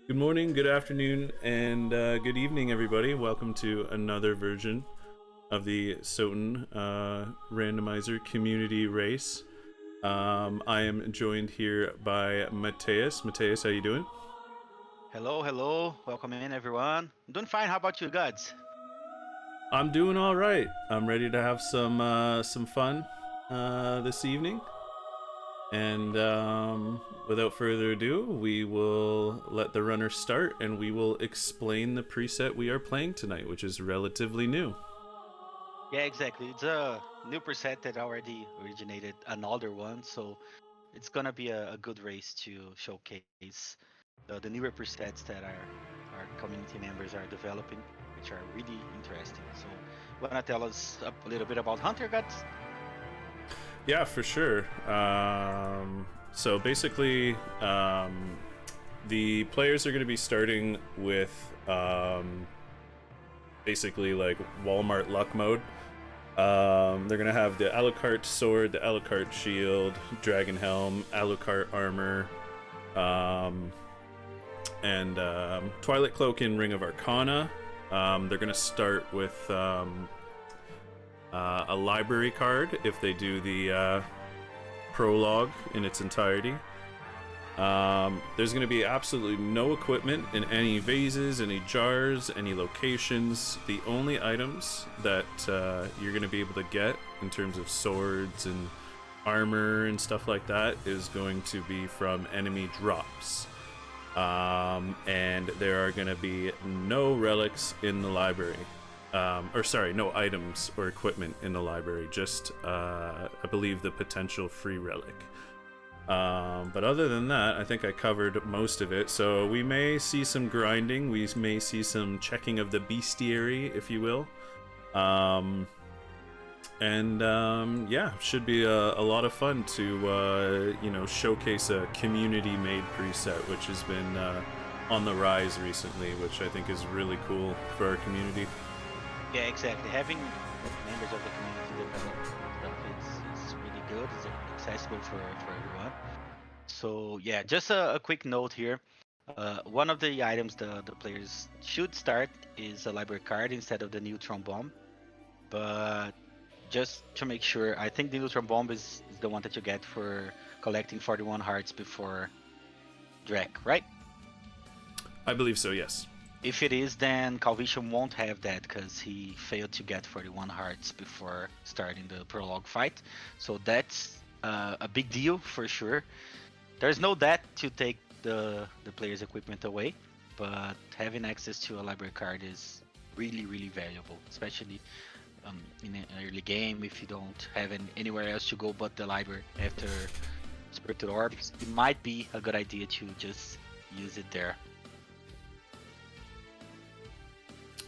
Good morning, good afternoon, and good evening, everybody. Welcome to another version of the SOTN Randomizer Community Race. I am joined here by Matheus. Matheus, how you doing? Hello, hello. Welcome in, everyone. I'm doing fine. How about you, guys? I'm doing all right. I'm ready to have some fun this evening. And without further ado, we will let the runner start and we will explain the preset we are playing tonight, which is relatively new. Yeah, exactly. It's a new preset that already originated another one, so it's gonna be a good race to showcase the newer presets that our community members are developing, which are really interesting. So, wanna tell us a little bit about Hunter, guys? Yeah, for sure. So basically, the players are going to be starting with basically like Walmart luck mode. They're going to have the Alucard sword, the Alucard shield, dragon helm, Alucard armor, and Twilight cloak and ring of Arcana. They're going to start with a library card if they do the prologue in its entirety. There's going to be absolutely no equipment in any vases, any jars, any locations. The only items that you're going to be able to get in terms of swords and armor and stuff like that is going to be from enemy drops. And there are going to be no relics in the library. No items or equipment in the library, just, I believe, the potential free relic. But other than that, I think I covered most of it. So we may see some grinding, we may see some checking of the bestiary, if you will. Yeah, should be a lot of fun to, showcase a community-made preset, which has been on the rise recently, which I think is really cool for our community. Yeah, exactly. Having members of the community develop stuff is really good. It's accessible for everyone. So yeah, just a quick note here. One of the items the players should start is a library card instead of the neutron bomb. But just to make sure, I think the neutron bomb is the one that you get for collecting 41 hearts before Drek, right? I believe so, yes. If it is, then Calvitium won't have that because he failed to get 41 hearts before starting the prologue fight. So that's a big deal for sure. There's no debt to take the player's equipment away, but having access to a library card is really valuable, especially in an early game. If you don't have anywhere else to go but the library after Spirited Orbs, it might be a good idea to just use it there.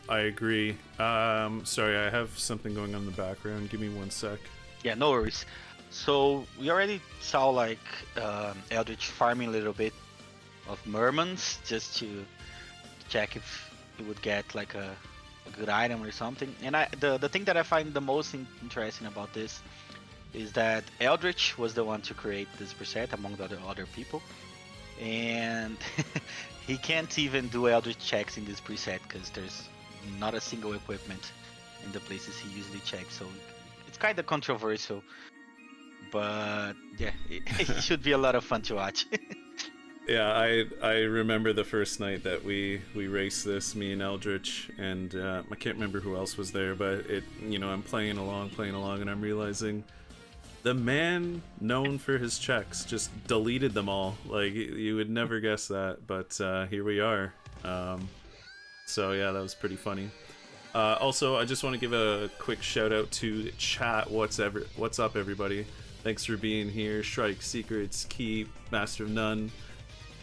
I agree. Sorry, I have something going on in the background. Give me 1 sec. Yeah, no worries. So we already saw like Eldritch farming a little bit of mermans just to check if he would get like a good item or something. And the thing that I find the most interesting about this is that Eldritch was the one to create this preset among the other people, and he can't even do Eldritch checks in this preset because there's not a single equipment in the places he usually checks. So it's kind of controversial. But yeah, it should be a lot of fun to watch. Yeah, I remember the first night that we raced this, me and Eldritch, and I can't remember who else was there, but I'm playing along, and I'm realizing the man known for his checks just deleted them all. Like, you would never guess that, but here we are. So yeah, that was pretty funny. Also, I just want to give a quick shout out to chat. What's up, everybody? Thanks for being here. Shrike, Secrets, Keep, Master of None.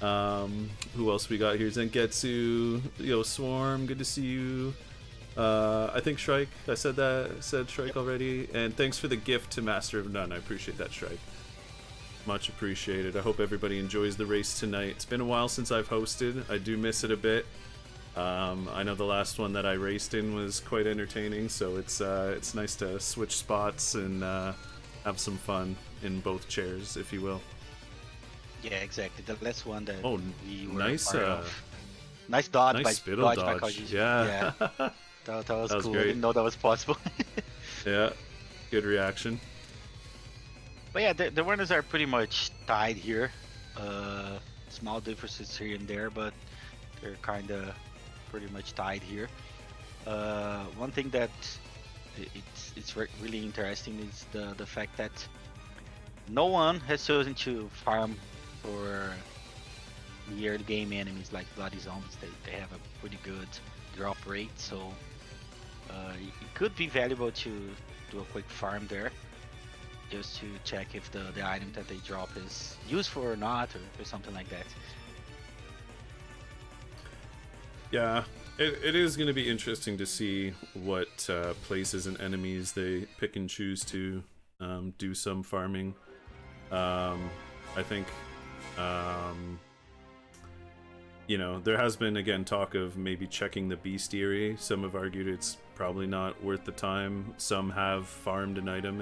Who else we got here? Zenketsu, Yo Swarm, good to see you. I think Shrike, I said Shrike already. And thanks for the gift to Master of None. I appreciate that, Shrike. Much appreciated. I hope everybody enjoys the race tonight. It's been a while since I've hosted. I do miss it a bit. I know the last one that I raced in was quite entertaining, so it's nice to switch spots and have some fun in both chairs, if you will. Yeah, exactly. The last one that Oh, we were nice, part of. Nice dodge Nice by spittle by dodge. Kojiji. Yeah. That was That was cool. I great. didn't know that was possible. Yeah. Good reaction. But yeah, the winners are pretty much tied here. Small differences here and there, but they're kind of pretty much tied here. One thing that it's really interesting is the fact that no one has chosen to farm for near the game enemies like bloody zombies. They have a pretty good drop rate, so it could be valuable to do a quick farm there, just to check if the item that they drop is useful or not, or something like that. Yeah, it is going to be interesting to see what places and enemies they pick and choose to do some farming. I think, you know, there has been, again, talk of maybe checking the bestiary. Some have argued it's probably not worth the time. Some have farmed an item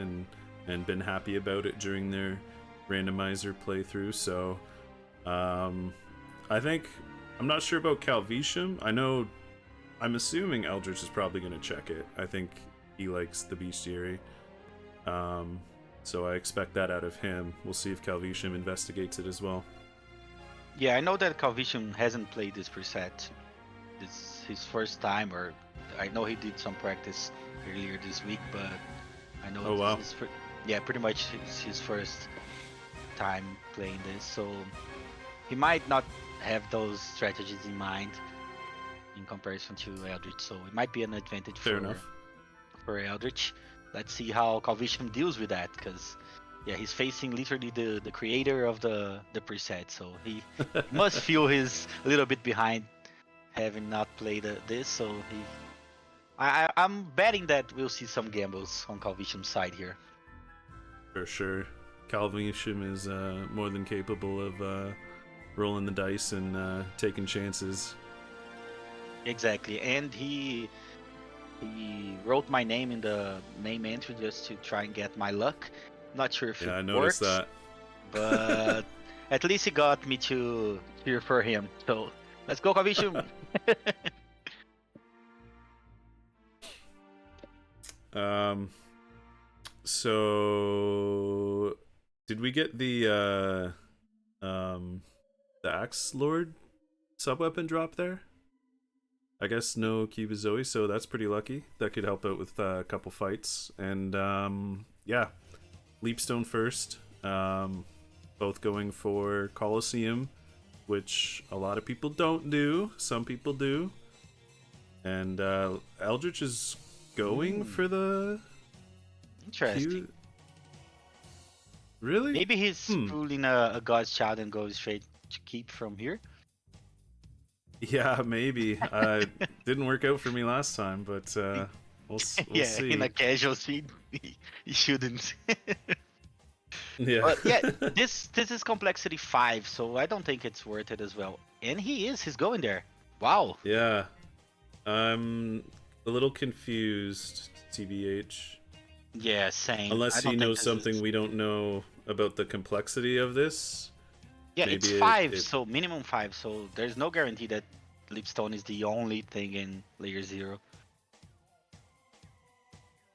and been happy about it during their randomizer playthrough. So, I think, I'm not sure about Calvitium. I'm assuming Eldritch is probably going to check it. I think he likes the bestiary. So I expect that out of him. We'll see if Calvitium investigates it as well. Yeah, I know that Calvitium hasn't played this preset. This is his first time, or I know he did some practice earlier this week, but I know Oh, wow. yeah, pretty much it's his first time playing this, so he might not have those strategies in mind in comparison to Eldritch, so it might be an advantage for Eldritch. Let's see how Calvitium deals with that, because yeah, he's facing literally the creator of the preset, so he must feel he's a little bit behind having not played this. So I'm betting that we'll see some gambles on Calvitium's side here. For sure. Calvitium is more than capable of rolling the dice and taking chances. Exactly, and he wrote my name in the name entry just to try and get my luck. Not sure if Yeah, I it noticed works, that. but at least he got me to cheer for him. So let's go, Calvitium! So did we get the Axe Lord subweapon drop there? I guess no Kibazoe, so that's pretty lucky. That could help out with a couple fights. And yeah, Leapstone first. Both going for Coliseum, which a lot of people don't do. Some people do. And Eldritch is going for the Interesting. Really? Maybe he's pulling a God's Child and goes straight to keep from here. Yeah, maybe. Didn't work out for me last time, but we'll yeah, see. in a casual speed, he shouldn't. Yeah. But yeah, this is complexity 5, so I don't think it's worth it as well. And he's going there. Wow. Yeah. I'm a little confused, TBH. Yeah, same. Unless he knows something we don't know about the complexity of this. Yeah, maybe it's 5, so minimum 5, so there's no guarantee that Leapstone is the only thing in layer 0.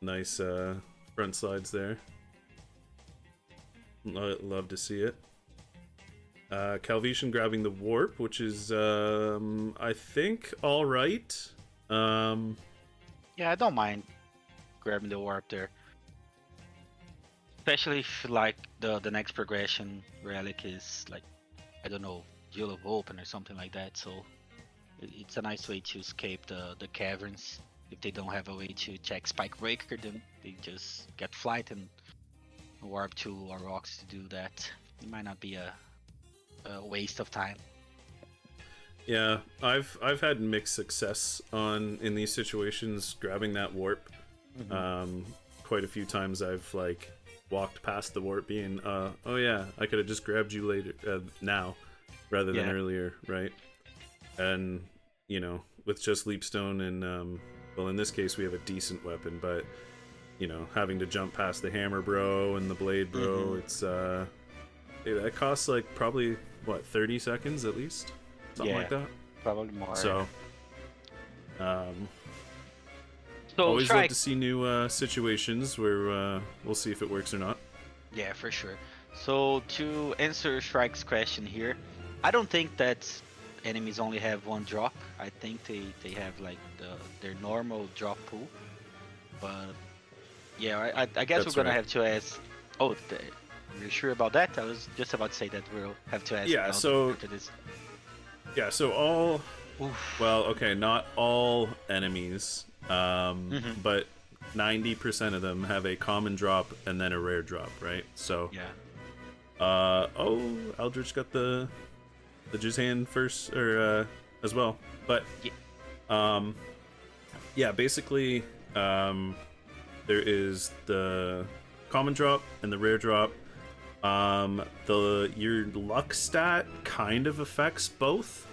Nice front slides there. Love to see it. Calvitium grabbing the warp, which is I think all right. Yeah, I don't mind grabbing the warp there, especially if like the next progression relic is like, I don't know, Jewel of Open or something like that. So it's a nice way to escape the caverns. If they don't have a way to check Spike Breaker, then they just get flight and warp to or rocks to do that. It might not be a waste of time. Yeah, I've had mixed success in these situations grabbing that warp. Quite a few times I've like walked past the warp being oh yeah, I could have just grabbed you later now rather than earlier, right? And you know, with just Leapstone and well, in this case we have a decent weapon, but you know, having to jump past the hammer bro and the blade bro, it's that costs like probably what, 30 seconds at least, something like that. Probably more. So, So always Shrike, love to see new situations where we'll see if it works or not. yeah, for sure. So to answer Shrike's question here, I don't think that enemies only have one drop. I think they have like their normal drop pool. But yeah, I guess That's we're gonna right. have to ask. Oh, you're sure about that? I was just about to say that we'll have to ask. Yeah. Eldrick So after this. yeah. So all. Oof. Well, okay, not all enemies, Mhm. but 90% of them have a common drop and then a rare drop, right? So, Yeah. oh, Eldritch got the Jizz hand first, or as well, but Yeah. yeah, basically, there is the common drop and the rare drop. Your luck stat kind of affects both.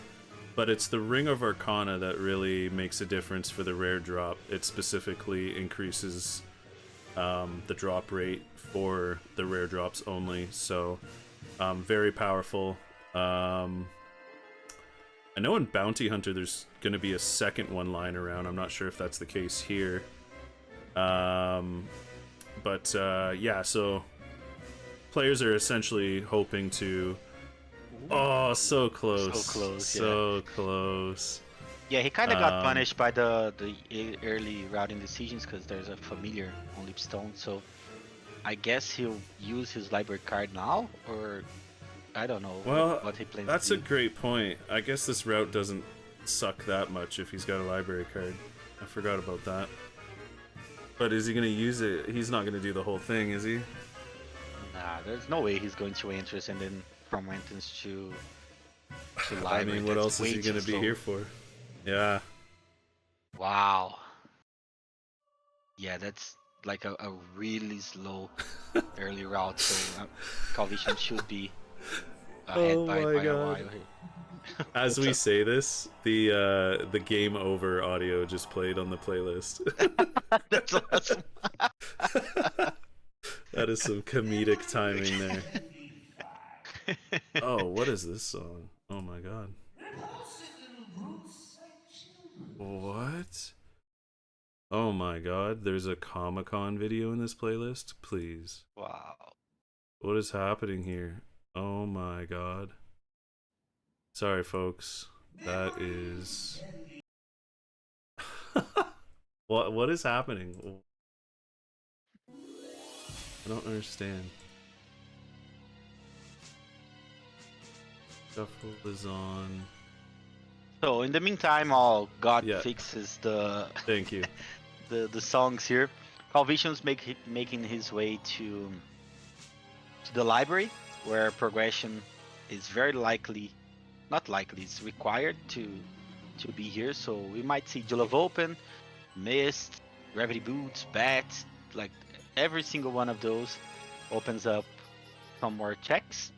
But it's the Ring of Arcana that really makes a difference for the rare drop. It specifically increases the drop rate for the rare drops only. So, very powerful. I know in Bounty Hunter there's going to be a second one lying around. I'm not sure if that's the case here. But yeah, so players are essentially hoping to... Oh, so close. So close, So close. Yeah, he kind of got punished by the early routing decisions because there's a familiar on Lipstone. So I guess he'll use his library card now, or I don't know Well, what he plans that's to a do. great point. I guess this route doesn't suck that much if he's got a library card. I forgot about that. But is he going to use it? He's not going to do the whole thing, is he? Nah, there's no way he's going to Entrance and then from Entrance to I library. mean, what That's else is way he going too to be slow. here for? Yeah. Wow. Yeah, that's like a really slow early route. So Calvitium should be ahead Oh by my a god. while here. As we say this, the game over audio just played on the playlist. That's awesome. That is some comedic timing there. Oh, what is this song? Oh my god. What? Oh my god, there's a Comic-Con video in this playlist? Please. Wow. What is happening here? Oh my god. Sorry, folks. That is... what is happening? I don't understand. Shuffle is on. So in the meantime, while God Yeah. fixes the Thank you. the songs here, Calvitium's making his way to the library, where progression is very likely, not likely, it's required to be here. So we might see Jewel of Open, Mist, Gravity Boots, Bat, like every single one of those opens up some more checks.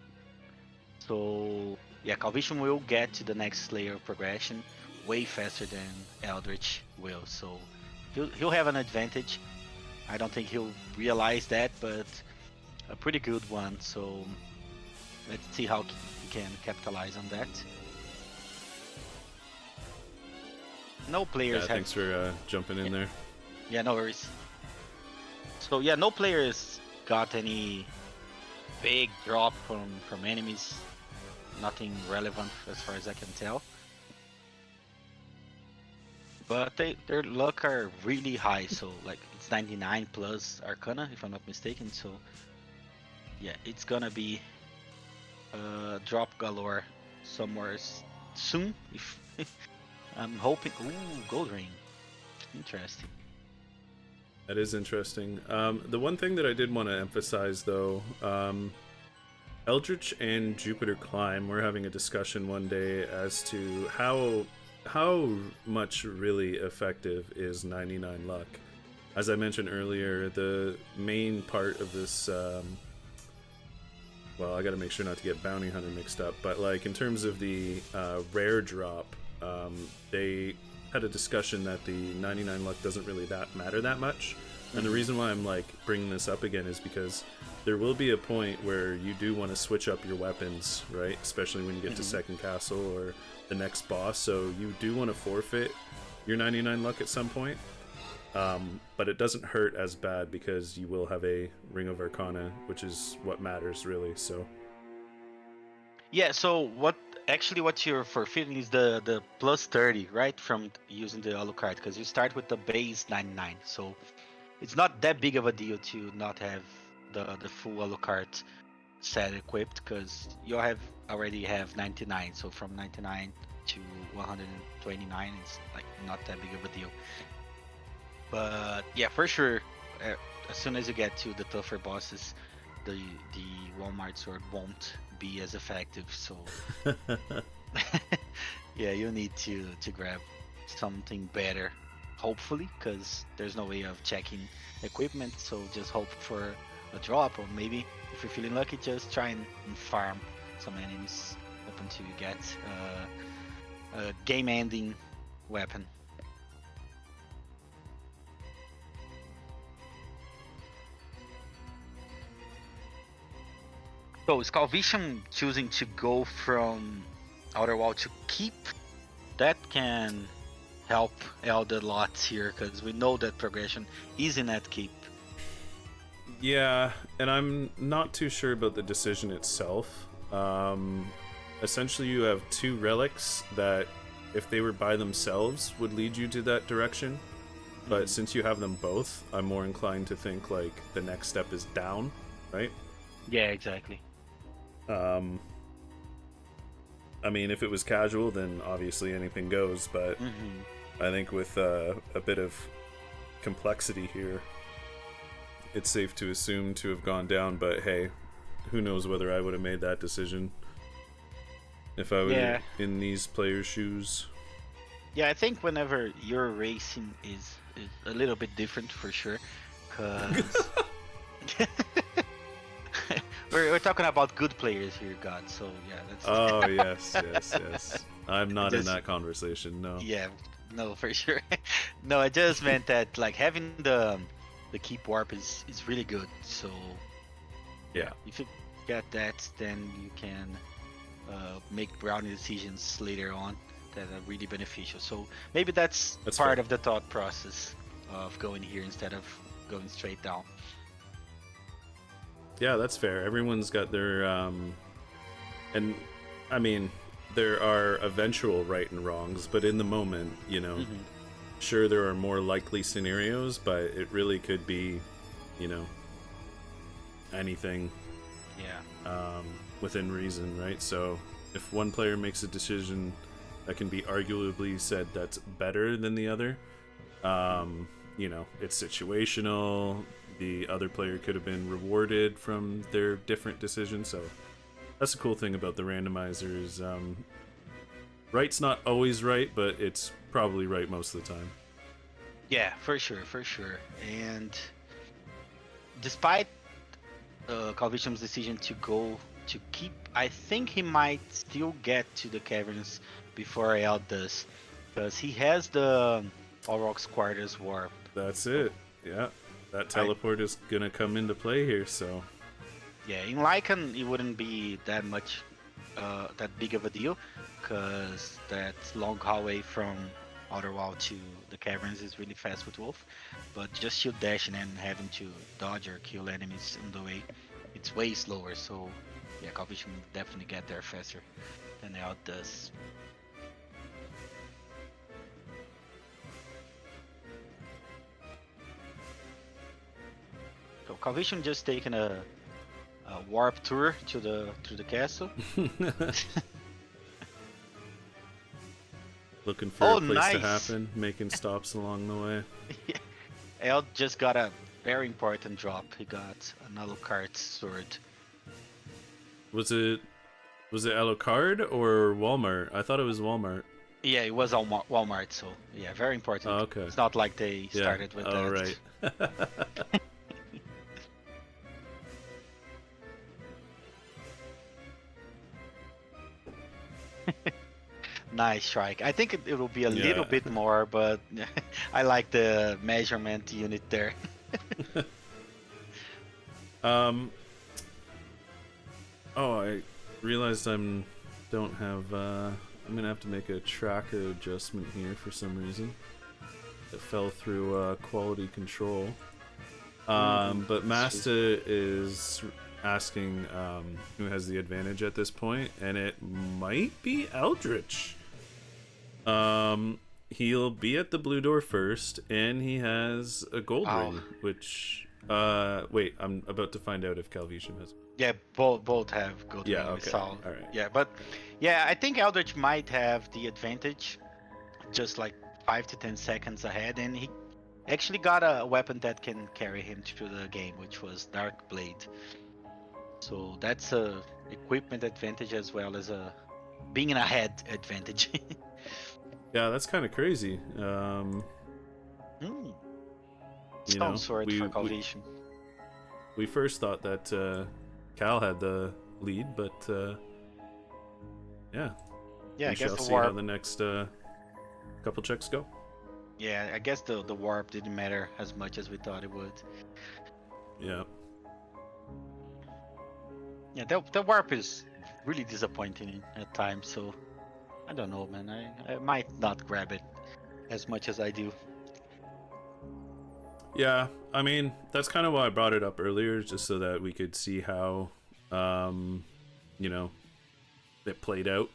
So yeah, Calvitium will get to the next layer of progression way faster than Eldritch will. So he'll have an advantage. I don't think he'll realize that, but a pretty good one. So let's see how he can capitalize on that. No players Yeah, have. thanks for jumping in there. Yeah, no worries. So yeah, no players got any big drop from enemies. Nothing relevant as far as I can tell. But their luck are really high, so like it's 99 plus Arcana if I'm not mistaken. So yeah, it's gonna be drop galore somewhere soon. If I'm hoping. Ooh, gold ring. Interesting. That is interesting. The one thing that I did want to emphasize, though, Eldritch and Jupiter Climb, we're having a discussion one day as to how much really effective is 99 luck. As I mentioned earlier, the main part of this, well, I gotta make sure not to get Bounty Hunter mixed up, but like in terms of the rare drop, they had a discussion that the 99 luck doesn't really matter that much. And the reason why I'm like bringing this up again is because there will be a point where you do want to switch up your weapons, right? Especially when you get to second castle or the next boss. So you do want to forfeit your 99 luck at some point. But it doesn't hurt as bad because you will have a Ring of Arcana, which is what matters really. So Yeah. So what you're forfeiting is the plus 30, right? From using the Alucard, because you start with the base 99. So it's not that big of a deal to not have the full Alucard set equipped, because you already have 99. So from 99 to 129 is like not that big of a deal. But yeah, for sure, as soon as you get to the tougher bosses, the Walmart sword won't be as effective. So yeah, you need to grab something better, hopefully, because there's no way of checking equipment. So just hope for a drop, or maybe if you're feeling lucky, just try and farm some enemies up until you get a game-ending weapon. So is Calvitium choosing to go from Outer Wall to Keep? That can help Elder lots here, because we know that progression is in that Keep. yeah, and I'm not too sure about the decision itself. Essentially, you have two relics that, if they were by themselves, would lead you to that direction. But since you have them both, I'm more inclined to think like the next step is down, right? Yeah, exactly. I mean, if it was casual, then obviously anything goes, but I think with a bit of complexity here, it's safe to assume to have gone down, but hey, who knows whether I would have made that decision if I was in these players' shoes. Yeah, I think whenever you're racing is a little bit different for sure, because we're talking about good players here, God. So yeah, that's. Oh yes. I'm not in that conversation. No. Yeah, no, for sure. No, I just meant that like having the keep warp is really good. So Yeah. if you get that, then you can make brownie decisions later on that are really beneficial. So maybe that's part fair. of the thought process of going here instead of going straight down. Yeah, that's fair. Everyone's got their and I mean, there are eventual right and wrongs, but in the moment, you know, sure there are more likely scenarios, but it really could be, you know, anything. Yeah. Within reason, right? So if one player makes a decision that can be arguably said that's better than the other, you know, it's situational. The other player could have been rewarded from their different decisions. So that's the cool thing about the randomizer is right's not always right, but it's probably right most of the time. Yeah, for sure. And despite Calvitium's decision to go to Keep, I think he might still get to the caverns before El does, because he has the Aurochs Quarters Warp. That's it. Yeah, that teleport is gonna come into play here. So yeah, in Lycan it wouldn't be that much, that big of a deal, because that long hallway from Outer Wall to the caverns is really fast with Wolf. But just shield dashing and having to dodge or kill enemies on the way, it's way slower. So yeah, Calvitium will definitely get there faster than El does. So Calvitium just taking a warp tour to the castle. looking for a place nice. to happen, making stops along the way. El just got a very important drop. He got an Alucard sword. Was it Alucard or Walmart? I thought it was Walmart. Yeah, it was Walmart, so yeah, very important. Oh, okay. It's not like they started with that. Oh, right. Nice strike. I think it will be a little bit more, but I like the measurement unit there. Um. Oh, I realized don't have. I'm gonna have to make a tracker adjustment here for some reason. It fell through quality control. But Masta is asking who has the advantage at this point, and it might be eldri7ch. He'll be at the blue door first, and he has a gold ring, which wait, I'm about to find out if TheCalvitium has. Yeah, both have gold ring. Okay. All right. Yeah, but yeah, I think eldri7ch might have the advantage, just like 5 to 10 seconds ahead, and he actually got a weapon that can carry him through the game, which was Dark Blade. So that's a equipment advantage as well as a being ahead advantage. Yeah, that's kind of crazy. Stone sword for Calvitium. We first thought that Cal had the lead, but yeah. Yeah, we I guess shall the see warp. how the next couple checks go. Yeah, I guess the warp didn't matter as much as we thought it would. Yeah. Yeah, the warp is really disappointing at times. So I don't know, man. I might not grab it as much as I do. Yeah, I mean, that's kind of why I brought it up earlier, just so that we could see how, it played out.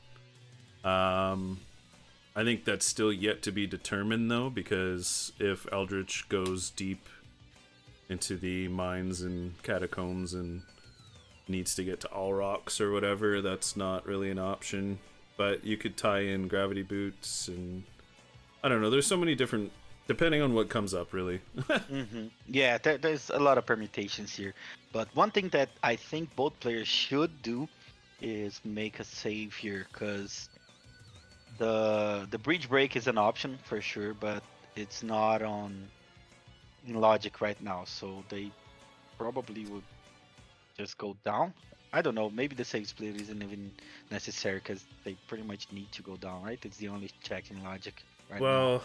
I think that's still yet to be determined, though, because if eldri7ch goes deep into the mines and catacombs and needs to get to all rocks or whatever, that's not really an option. But you could tie in gravity boots, and I don't know, there's so many different, depending on what comes up, really. Yeah, there's a lot of permutations here. But one thing that I think both players should do is make a save here, because the bridge break is an option for sure, but it's not in logic right now, so they probably would just go down. I don't know, maybe the save split isn't even necessary because they pretty much need to go down, right? It's the only check in logic right now. Well,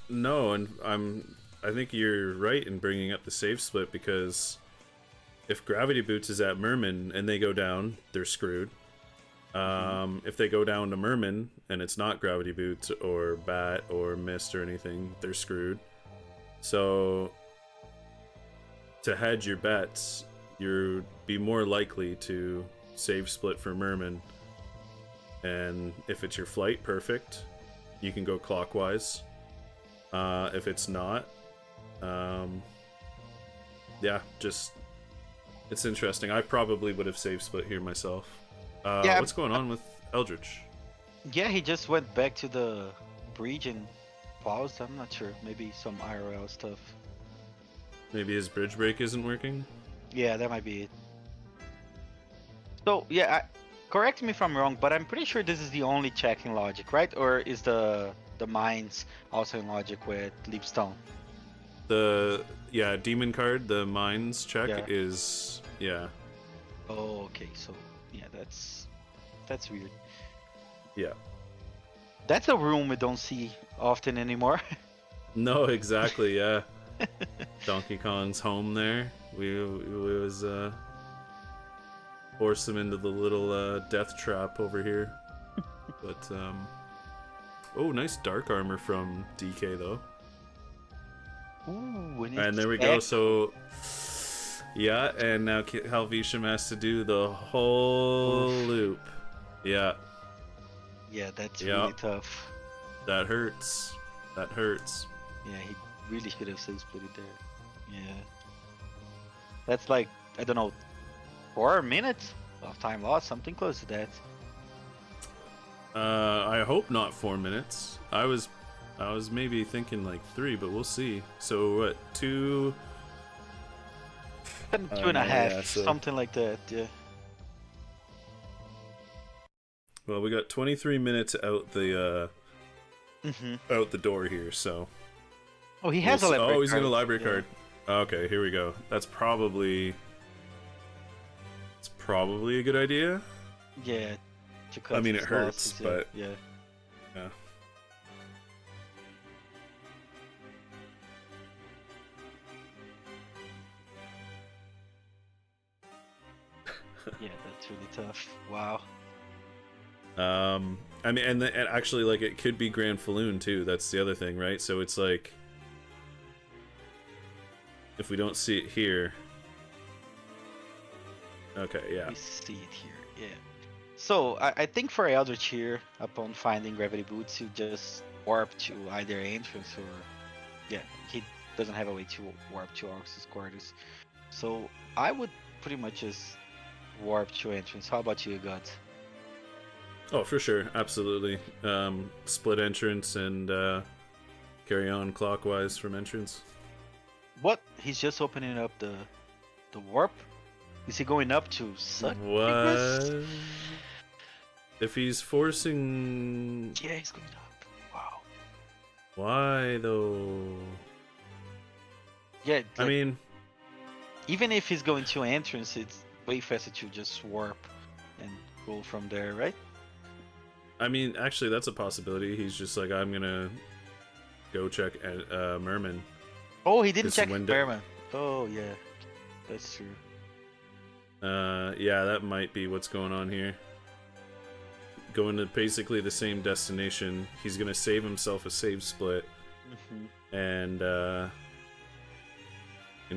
no, and I think you're right in bringing up the save split, because if gravity boots is at Merman and they go down, they're screwed. If they go down to Merman and it's not gravity boots or bat or mist or anything, they're screwed. So to hedge your bets, you'd be more likely to save split for Merman, and if it's your flight, perfect, you can go clockwise. If it's not, yeah, just it's interesting. I probably would have saved split here myself. Yeah, what's going on with eldri7ch? yeah, he just went back to the bridge and paused. I'm not sure. Maybe some IRL stuff. Maybe his bridge break isn't working? Yeah, that might be it. So yeah, correct me if I'm wrong, but I'm pretty sure this is the only check in logic, right? Or is the mines also in logic with Leapstone? Yeah, demon card, the mines check Yeah. is, yeah. Oh, okay. So yeah, that's weird. Yeah. That's a room we don't see often anymore. No, exactly, yeah. Donkey Kong's home there. We was force him into the little death trap over here. But oh, nice dark armor from DK though. Ooh, And there we go. So yeah, and now TheCalvitium has to do the whole loop. Yeah. Yeah, that's really tough. That hurts. That hurts. Yeah, he really should have saved split it there. Yeah. That's like, I don't know, 4 minutes of time lost, something close to that. I hope not 4 minutes. I was maybe thinking like 3, but we'll see. So what, 2? 2.5, yeah, so, something like that, yeah. Well, we got 23 minutes out the out the door here, so. Oh, he has a library card. Oh, he's got a library card. Okay, here we go. It's probably a good idea. Yeah. I mean, it hurts, but yeah. Yeah. Yeah, that's really tough. Wow. I mean, and actually, like, it could be Grand Falloon too. That's the other thing, right? So it's like, if we don't see it here, okay, yeah. We see it here. Yeah. So I think for Eldritch here, upon finding gravity boots, you just warp to either entrance or yeah, he doesn't have a way to warp to Orc's quarters. So I would pretty much just warp to entrance. How about you, God? Oh, for sure, absolutely. Split entrance and carry on clockwise from entrance. What? He's just opening up the warp? Is he going up to suck? What? If he's forcing... Yeah, he's going up. Wow. Why, though? Yeah, like, I mean... even if he's going to entrance, it's way faster to just warp and go from there, right? I mean, actually, that's a possibility. He's just like, I'm gonna go check Merman. Oh, he didn't check window... Merman. Oh, yeah. That's true. Yeah, that might be what's going on here. Going to basically the same destination. He's gonna save himself a save split, and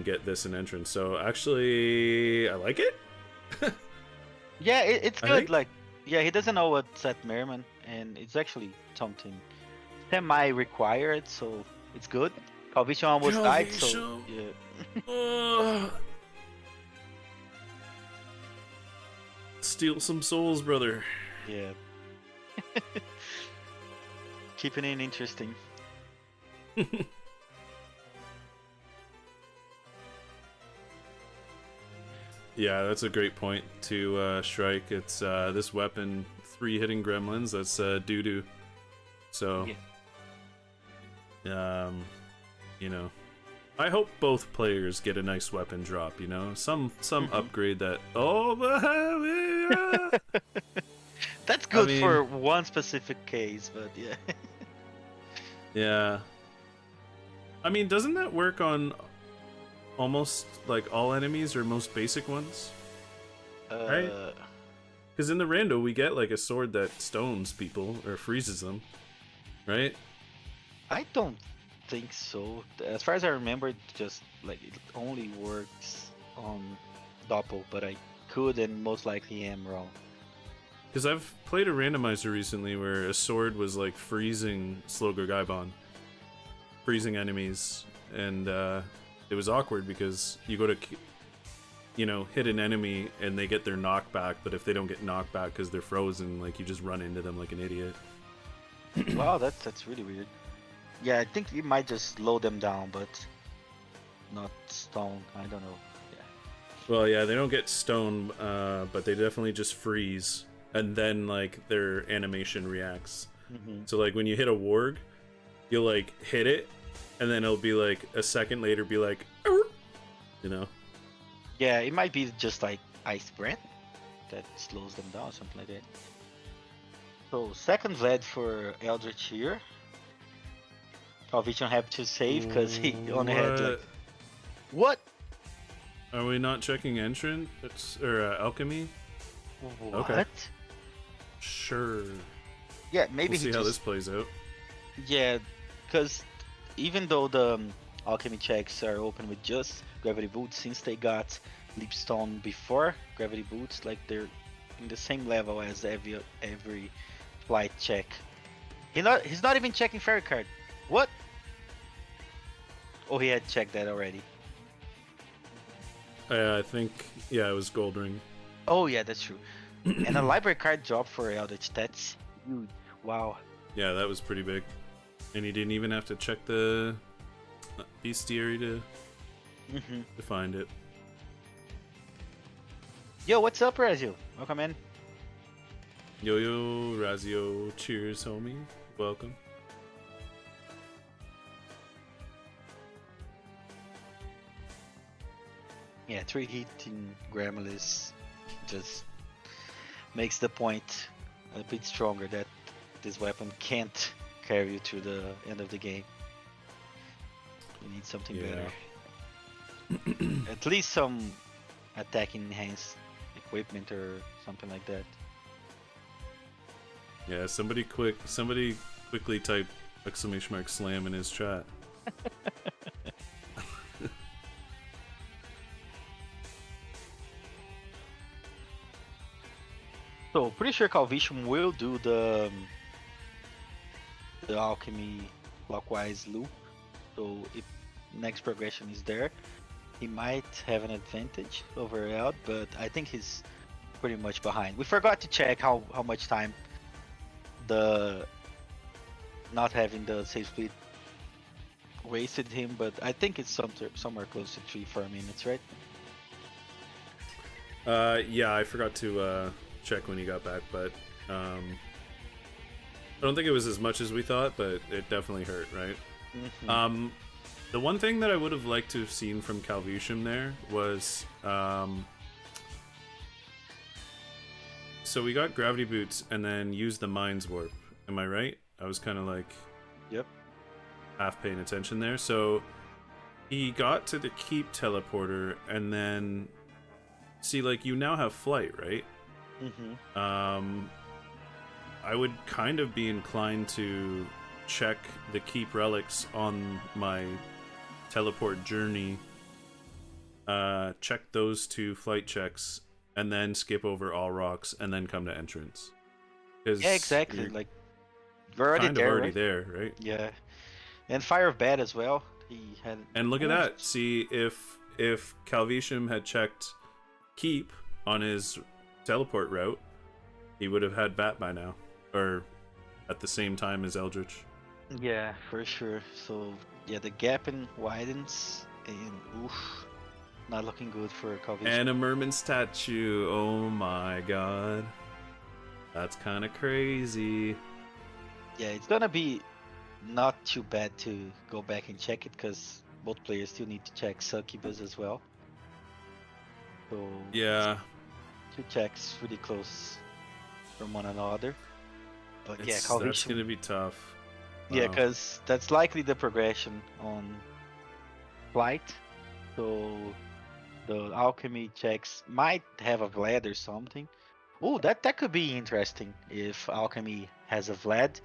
get this an entrance. So actually, I like it. Yeah, it's I good. think... Like, yeah, he doesn't know what's at Merman, and it's actually something semi-required, so it's good. Calvitium almost died, so yeah. Steal some souls, brother. Yeah. Keeping it interesting. Yeah, that's a great point to strike. It's this weapon, 3 hitting gremlins. That's doo-doo. So, you know, I hope both players get a nice weapon drop. You know, some upgrade that. Oh, that's good, I mean, for for one specific case, but yeah. Yeah. I mean, doesn't that work on almost like all enemies or most basic ones? Right? Because in the rando we get like a sword that stones people or freezes them, right? I don't think so. As far as I remember, it just like it only works on Doppel, but I could and most likely am wrong. Because I've played a randomizer recently where a sword was like freezing Slogar Gaibon, freezing enemies, and it was awkward because you go to, you know, hit an enemy and they get their knockback, but if they don't get knocked back because they're frozen, like you just run into them like an idiot. Wow, that's really weird. Yeah, I think you might just slow them down, but not stone. I don't know. Yeah. Well, yeah, they don't get stone, but they definitely just freeze, and then like their animation reacts. So like when you hit a warg, you'll like hit it, and then it'll be like a second later, be like, you know. Yeah, it might be just like ice breath that slows them down, something like that. So second Vlad for Eldritch here. Calvitium have to save because he only had like... What? Are we not checking entrance or alchemy? What? Okay. Sure. Yeah, maybe we'll he see just... how this plays out. Yeah, because even though the alchemy checks are open with just gravity boots, since they got leapstone before gravity boots, like they're in the same level as every flight check. He's not even checking fairy card. What? Oh, he had checked that already. I think, yeah, it was gold ring. Oh yeah, that's true. And a library card drop for Eldritch. That's huge. Wow. Yeah, that was pretty big. And he didn't even have to check the bestiary to find it. Yo, what's up, Razio? Welcome in. Yo, Razio. Cheers, homie. Welcome. Yeah, 3 hitting Gremlins just makes the point a bit stronger that this weapon can't carry you to the end of the game. You need something better. At least some attacking enhance, like equipment or something like that. Yeah, somebody quickly type !slam in his chat. So pretty sure Calvitium will do the alchemy clockwise loop. So if next progression is there, he might have an advantage over Eld, but I think he's pretty much behind. We forgot to check how much time the not having the save split wasted him, but I think it's somewhere close to 3-4 minutes, right? Yeah, I forgot to check when he got back, but I don't think it was as much as we thought, but it definitely hurt, right? Mm-hmm. The one thing that I would have liked to have seen from Calvitium there was so we got gravity boots and then used the Mind's Warp. Am I right? I was kind of like Yep. half paying attention there. So he got to the keep teleporter and then see, like, you now have flight, right? Mm-hmm. I would kind of be inclined to check the keep relics on my teleport journey, check those 2 flight checks, and then skip over all rocks and then come to entrance. Yeah, exactly. Like we're already kind there, of already right? there, right? Yeah, and Fire of Bad as well. He had. And look at that. See, if Calvitium had checked keep on his teleport route, he would have had Bat by now, or at the same time as Eldritch. Yeah, for sure. So yeah, the gap widens, and oof, not looking good for Calvitium. And a merman statue. Oh my god, that's kind of crazy. Yeah, it's gonna be not too bad to go back and check it because both players still need to check Succubus as well. So Yeah, 2 checks really close from one another. But yeah, that's Calvitium. gonna be tough. Yeah, because that's likely the progression on flight. So the alchemy checks might have a Vlad or something. Oh, that could be interesting if alchemy has a Vlad.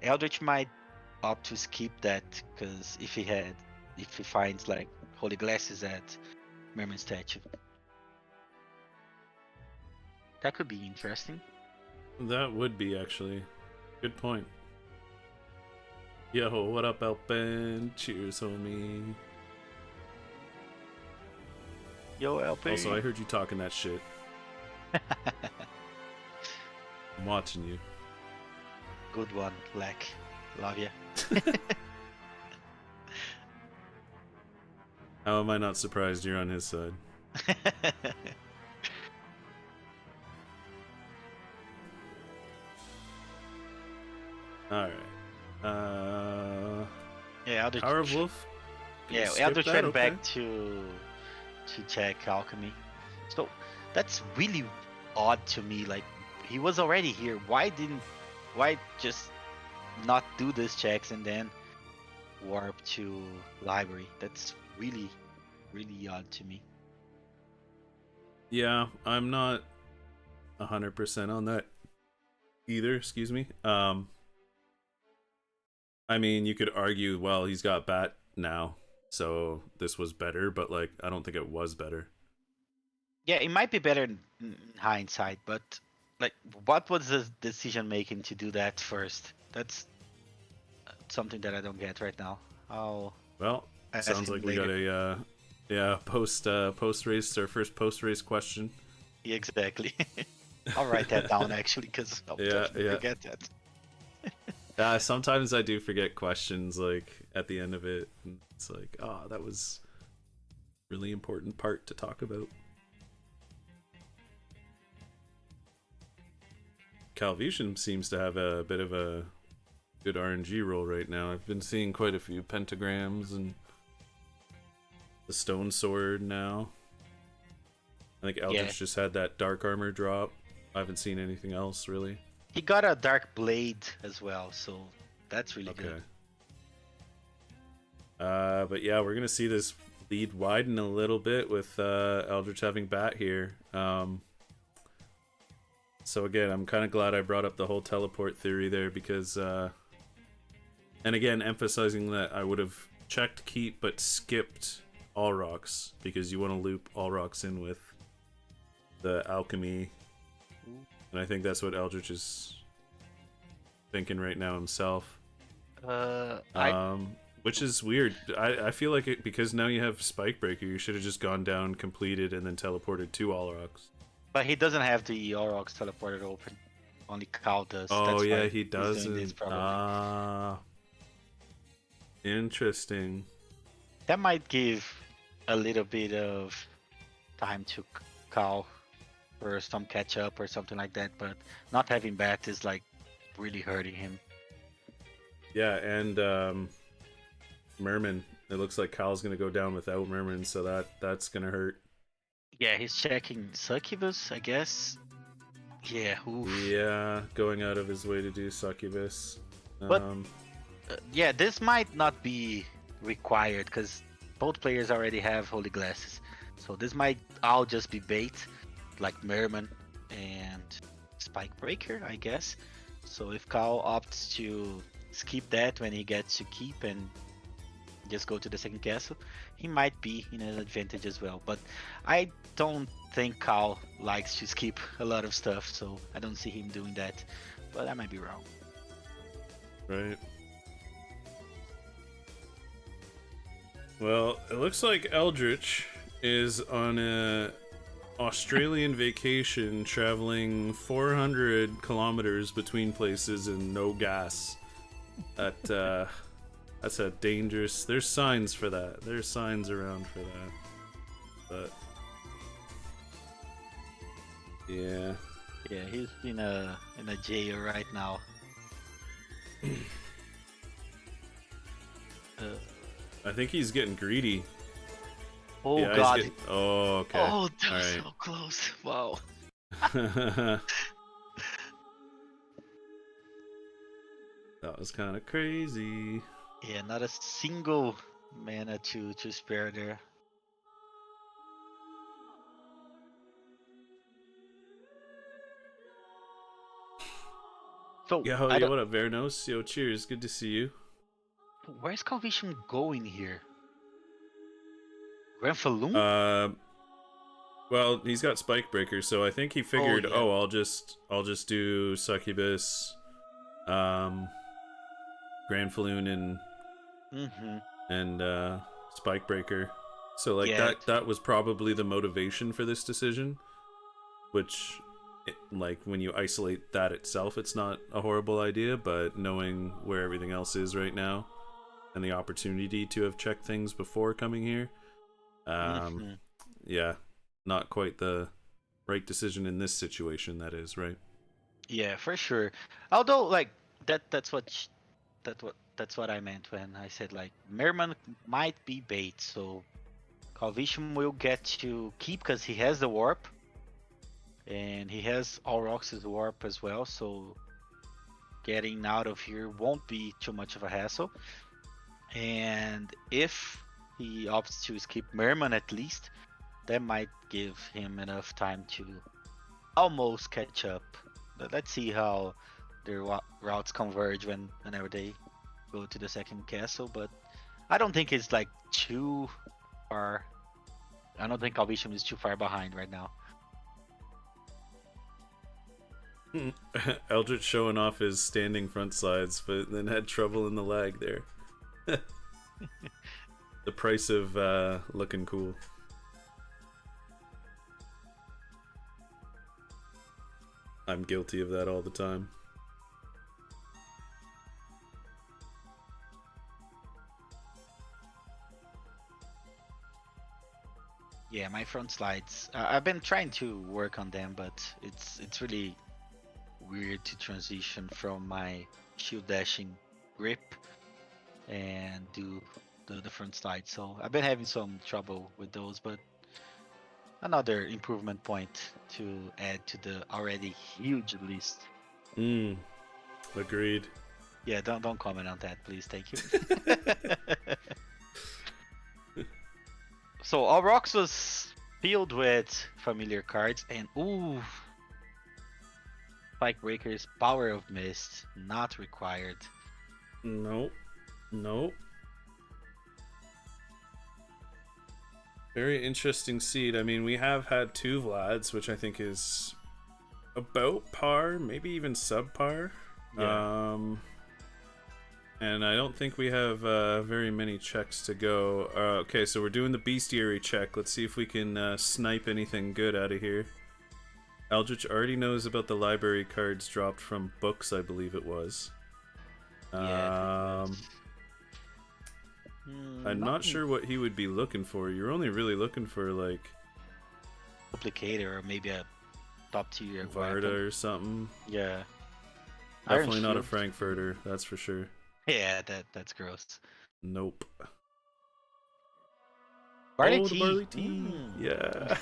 Eldritch might opt to skip that because if he finds like holy glasses at Merman statue, that could be interesting. That would be, actually. Good point. Yo, what up, Elpin? Cheers, homie. Yo, LP. Also, I heard you talking that shit. I'm watching you. Good one, Lek. Love ya. How am I not surprised you're on his side? Alright. Yeah, Eldritch. Power of Wolf? Yeah, Eldritch went back to check alchemy. So that's really odd to me. Like he was already here. Why just not do these checks and then warp to library? That's really odd to me. Yeah, I'm not 100% on that either, excuse me. I mean, you could argue, well, he's got Bat now, so this was better, but like, I don't think it was better. Yeah, it might be better in hindsight, but like, what was the decision making to do that first? That's something that I don't get right now. Well, sounds like we got a post race, our first post race question. Yeah, exactly. I'll write that down actually, because I'll forget that. Sometimes I do forget questions like at the end of it. And it's like, that was a really important part to talk about. Calvitium seems to have a bit of a good RNG roll right now. I've been seeing quite a few pentagrams and the stone sword now. I think Eldritch just had that dark armor drop. I haven't seen anything else really. He got a dark blade as well, so that's really good. But yeah, we're gonna see this lead widen a little bit with Eldritch having Bat here. So again, I'm kind of glad I brought up the whole teleport theory there because, and again, emphasizing that I would have checked keep but skipped all rocks because you want to loop all rocks in with the alchemy, and I think that's what Eldritch is thinking right now himself. Which is weird. I feel like it because now you have Spike Breaker. You should have just gone down, completed, and then teleported to all rocks. But he doesn't have the Aurochs teleported open. Only Cal does. Oh That's yeah, why he he's doing this doesn't. probably. Ah, interesting. That might give a little bit of time to Cal for some catch up or something like that. But not having Bat is like really hurting him. Yeah, and Merman. It looks like Kyle's gonna go down without Merman, so that's gonna hurt. Yeah, he's checking Succubus, I guess. Yeah, oof. Yeah, going out of his way to do Succubus. But yeah, this might not be required because both players already have Holy Glasses. So this might all just be bait, like Merman and Spike Breaker, I guess. So if Cal opts to skip that when he gets to keep and just go to the second castle, he might be in an advantage as well. But I don't think Cal likes to skip a lot of stuff, so I don't see him doing that. But I might be wrong. Right. Well, it looks like Eldritch is on a Australian vacation traveling 400 kilometers between places and no gas. That's a dangerous... There's signs for that. There's signs around for that. But... yeah. Yeah, he's in a jail right now. I think he's getting greedy. Oh yeah, god. Oh, okay. Oh, that was right. so close. Wow. That was kind of crazy. Yeah, not a single mana to spare there. So Yo, what up, Vernos? Yo, cheers. Good to see you. Where's Calvitium going here? Granfaloon? Well, he's got Spike Breaker, so I think he figured, yeah. I'll just do Succubus, Granfaloon and Spike Breaker. So like that was probably the motivation for this decision, which like when you isolate that itself, it's not a horrible idea, but knowing where everything else is right now and the opportunity to have checked things before coming here, yeah, not quite the right decision in this situation. That is right. Yeah, for sure. Although like that's what I meant when I said like Merman might be bait, so Calvitium will get to keep because he has the warp. And he has Aurochs' warp as well, so getting out of here won't be too much of a hassle. And if he opts to skip Merman at least, that might give him enough time to almost catch up. But let's see how their routes converge whenever they go to the second castle. But I don't think it's like too far. I don't think Calvitium is too far behind right now. Eldritch showing off his standing front slides, but then had trouble in the lag there. The price of looking cool. I'm guilty of that all the time. Yeah, my front slides. I've been trying to work on them, but it's really weird to transition from my shield dashing grip and do the front slide. So I've been having some trouble with those, but another improvement point to add to the already huge list. Agreed. Yeah, don't comment on that, please. Thank you. So Aurochs was filled with familiar cards, and ooh, Spike Breaker's Power of Mist, not required. Nope. Nope. Very interesting seed. I mean, we have had 2 Vlads, which I think is about par, maybe even subpar. Yeah. And I don't think we have very many checks to go. Okay, so we're doing the bestiary check. Let's see if we can snipe anything good out of here. Eldritch already knows about the library cards dropped from books, I believe it was. Yeah. I'm not sure what he would be looking for. You're only really looking for, like, Duplicator or maybe a top tier Varda weapon. or something. Yeah. Definitely Iron not a Shield. Frankfurter, that's for sure. Yeah, that's gross. Nope. Barley Oh, tea. the barley tea. Yeah.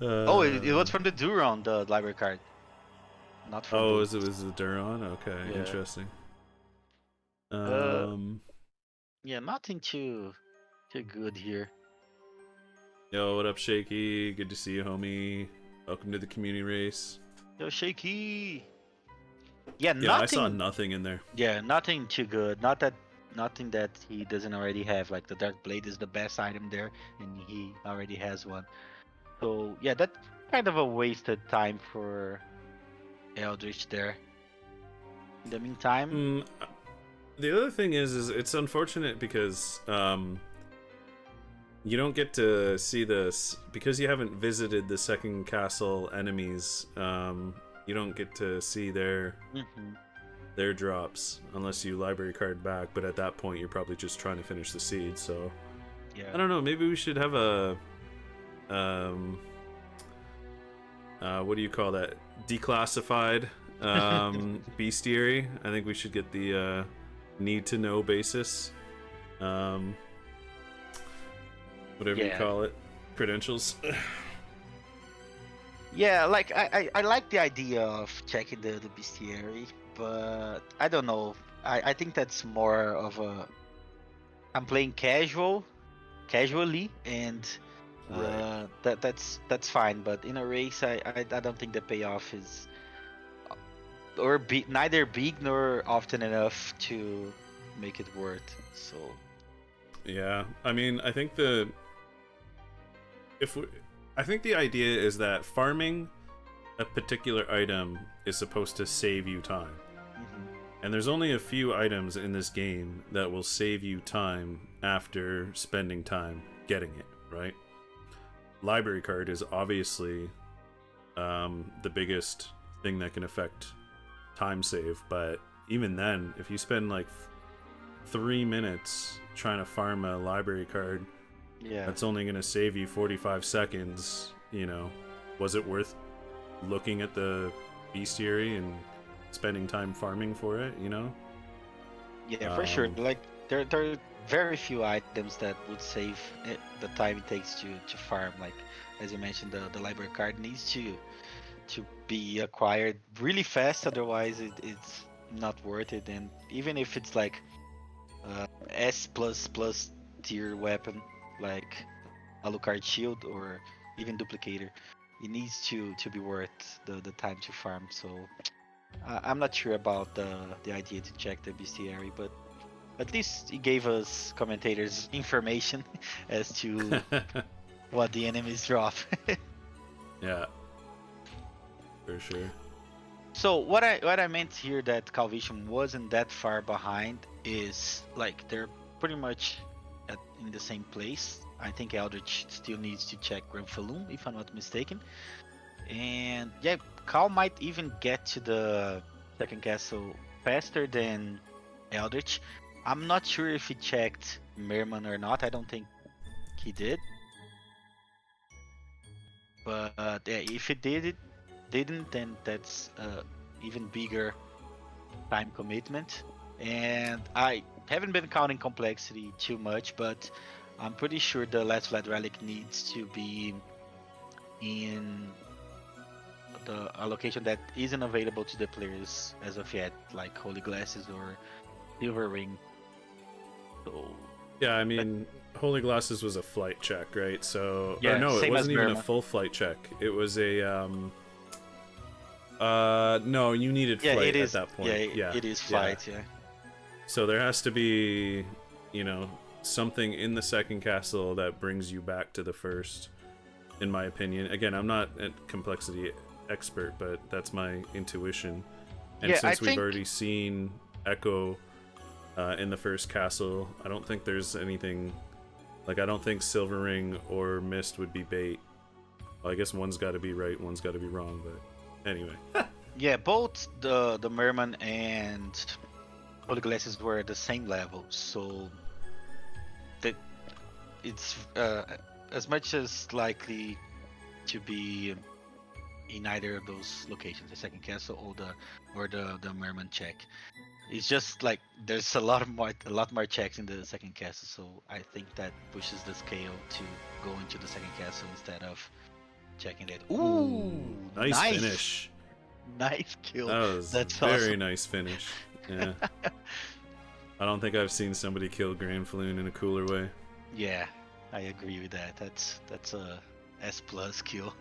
Oh, it was from the Duron, the library card. Not from Oh, books. it was the Duron? Okay, Yeah. interesting. Yeah, nothing too good here. Yo, what up, Shaky? Good to see you, homie. Welcome to the community race. Yo, Shaky. Yeah, Yeah, nothing. I saw nothing in there. Yeah, nothing too good. Nothing that he doesn't already have. Like the Dark Blade is the best item there, and he already has one. So yeah, that's kind of a wasted time for Eldritch there. In the meantime, The other thing is it's unfortunate because you don't get to see this because you haven't visited the second castle enemies. You don't get to see their drops unless you library card back. But at that point, you're probably just trying to finish the seed. So yeah. I don't know. Maybe we should have a what do you call that? Declassified bestiary. I think we should get the need to know basis. Whatever you call it. Credentials. Yeah, like I like the idea of checking the bestiary, but I don't know. I think that's more of a I'm playing casually, and Right. that's fine. But in a race, I don't think the payoff is neither big nor often enough to make it worth. So Yeah, I mean, I think the idea is that farming a particular item is supposed to save you time. And there's only a few items in this game that will save you time after spending time getting it, right? Library card is obviously the biggest thing that can affect time save, but even then, if you spend like 3 minutes trying to farm a library card, that's only going to save you 45 seconds. You know, was it worth looking at the bestiary and spending time farming for it, you know? Yeah, for sure. Like there are very few items that would save the time it takes to farm. Like as you mentioned, the library card needs to be acquired really fast, otherwise it's not worth it. And even if it's like S plus tier weapon like Alucard shield or even duplicator, it needs to be worth the time to farm. So I'm not sure about the idea to check the bestiary, but at least it gave us commentators information as to what the enemies drop. Yeah, for sure. So what I meant here that Calvitium wasn't that far behind is like they're pretty much in the same place. I think Eldritch still needs to check Grenfalum if I'm not mistaken. And yeah, Cal might even get to the second castle faster than Eldritch. I'm not sure if he checked Merman or not. I don't think he did. But yeah, if he didn't, then that's even bigger time commitment. And I haven't been counting complexity too much, but I'm pretty sure the Last Vlad Relic needs to be in a location that isn't available to the players as of yet, like Holy Glasses or Silver Ring. So Yeah, I mean, Holy Glasses was a flight check, right? So, or Yeah, no, it same as wasn't even a Merman. full flight check. It was a no, you needed Yeah, it flight at is. that Yeah, point. Yeah, it is yeah. fight. Yeah. So there has to be, something in the second castle that brings you back to the first, in my opinion. Again, I'm not a complexity expert, but that's my intuition. And Yeah, I since we've think. already seen Echo in the first castle, I don't think there's anything. Like, I don't think Silver Ring or Mist would be bait. Well, I guess one's got to be right, one's got to be wrong, but anyway. Yeah, both the Merman and Holy Glasses were at the same level, so that it's as much as likely to be in either of those locations, the second castle or the Merman check. It's just like there's a lot more checks in the second castle, so I think that pushes the scale to go into the second castle instead of checking it. Ooh, Nice finish. nice kill. That was That's very awesome. nice finish. Yeah. I don't think I've seen somebody kill Grand Falloon in a cooler way. Yeah, I agree with that. That's a S plus kill.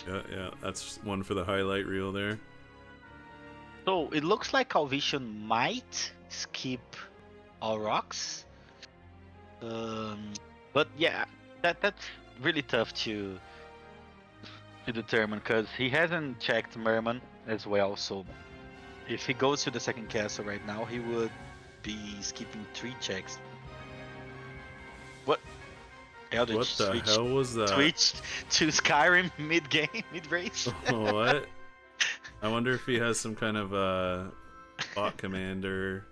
Yeah, that's one for the highlight reel there. So it looks like Calvision might skip all rocks. But yeah, that's really tough to determine because he hasn't checked Merman as well. So if he goes to the second castle right now, he would be skipping 3 checks. What? Eldritch What the hell was that? switched to Skyrim mid game, mid race. What? I wonder if he has some kind of bot command or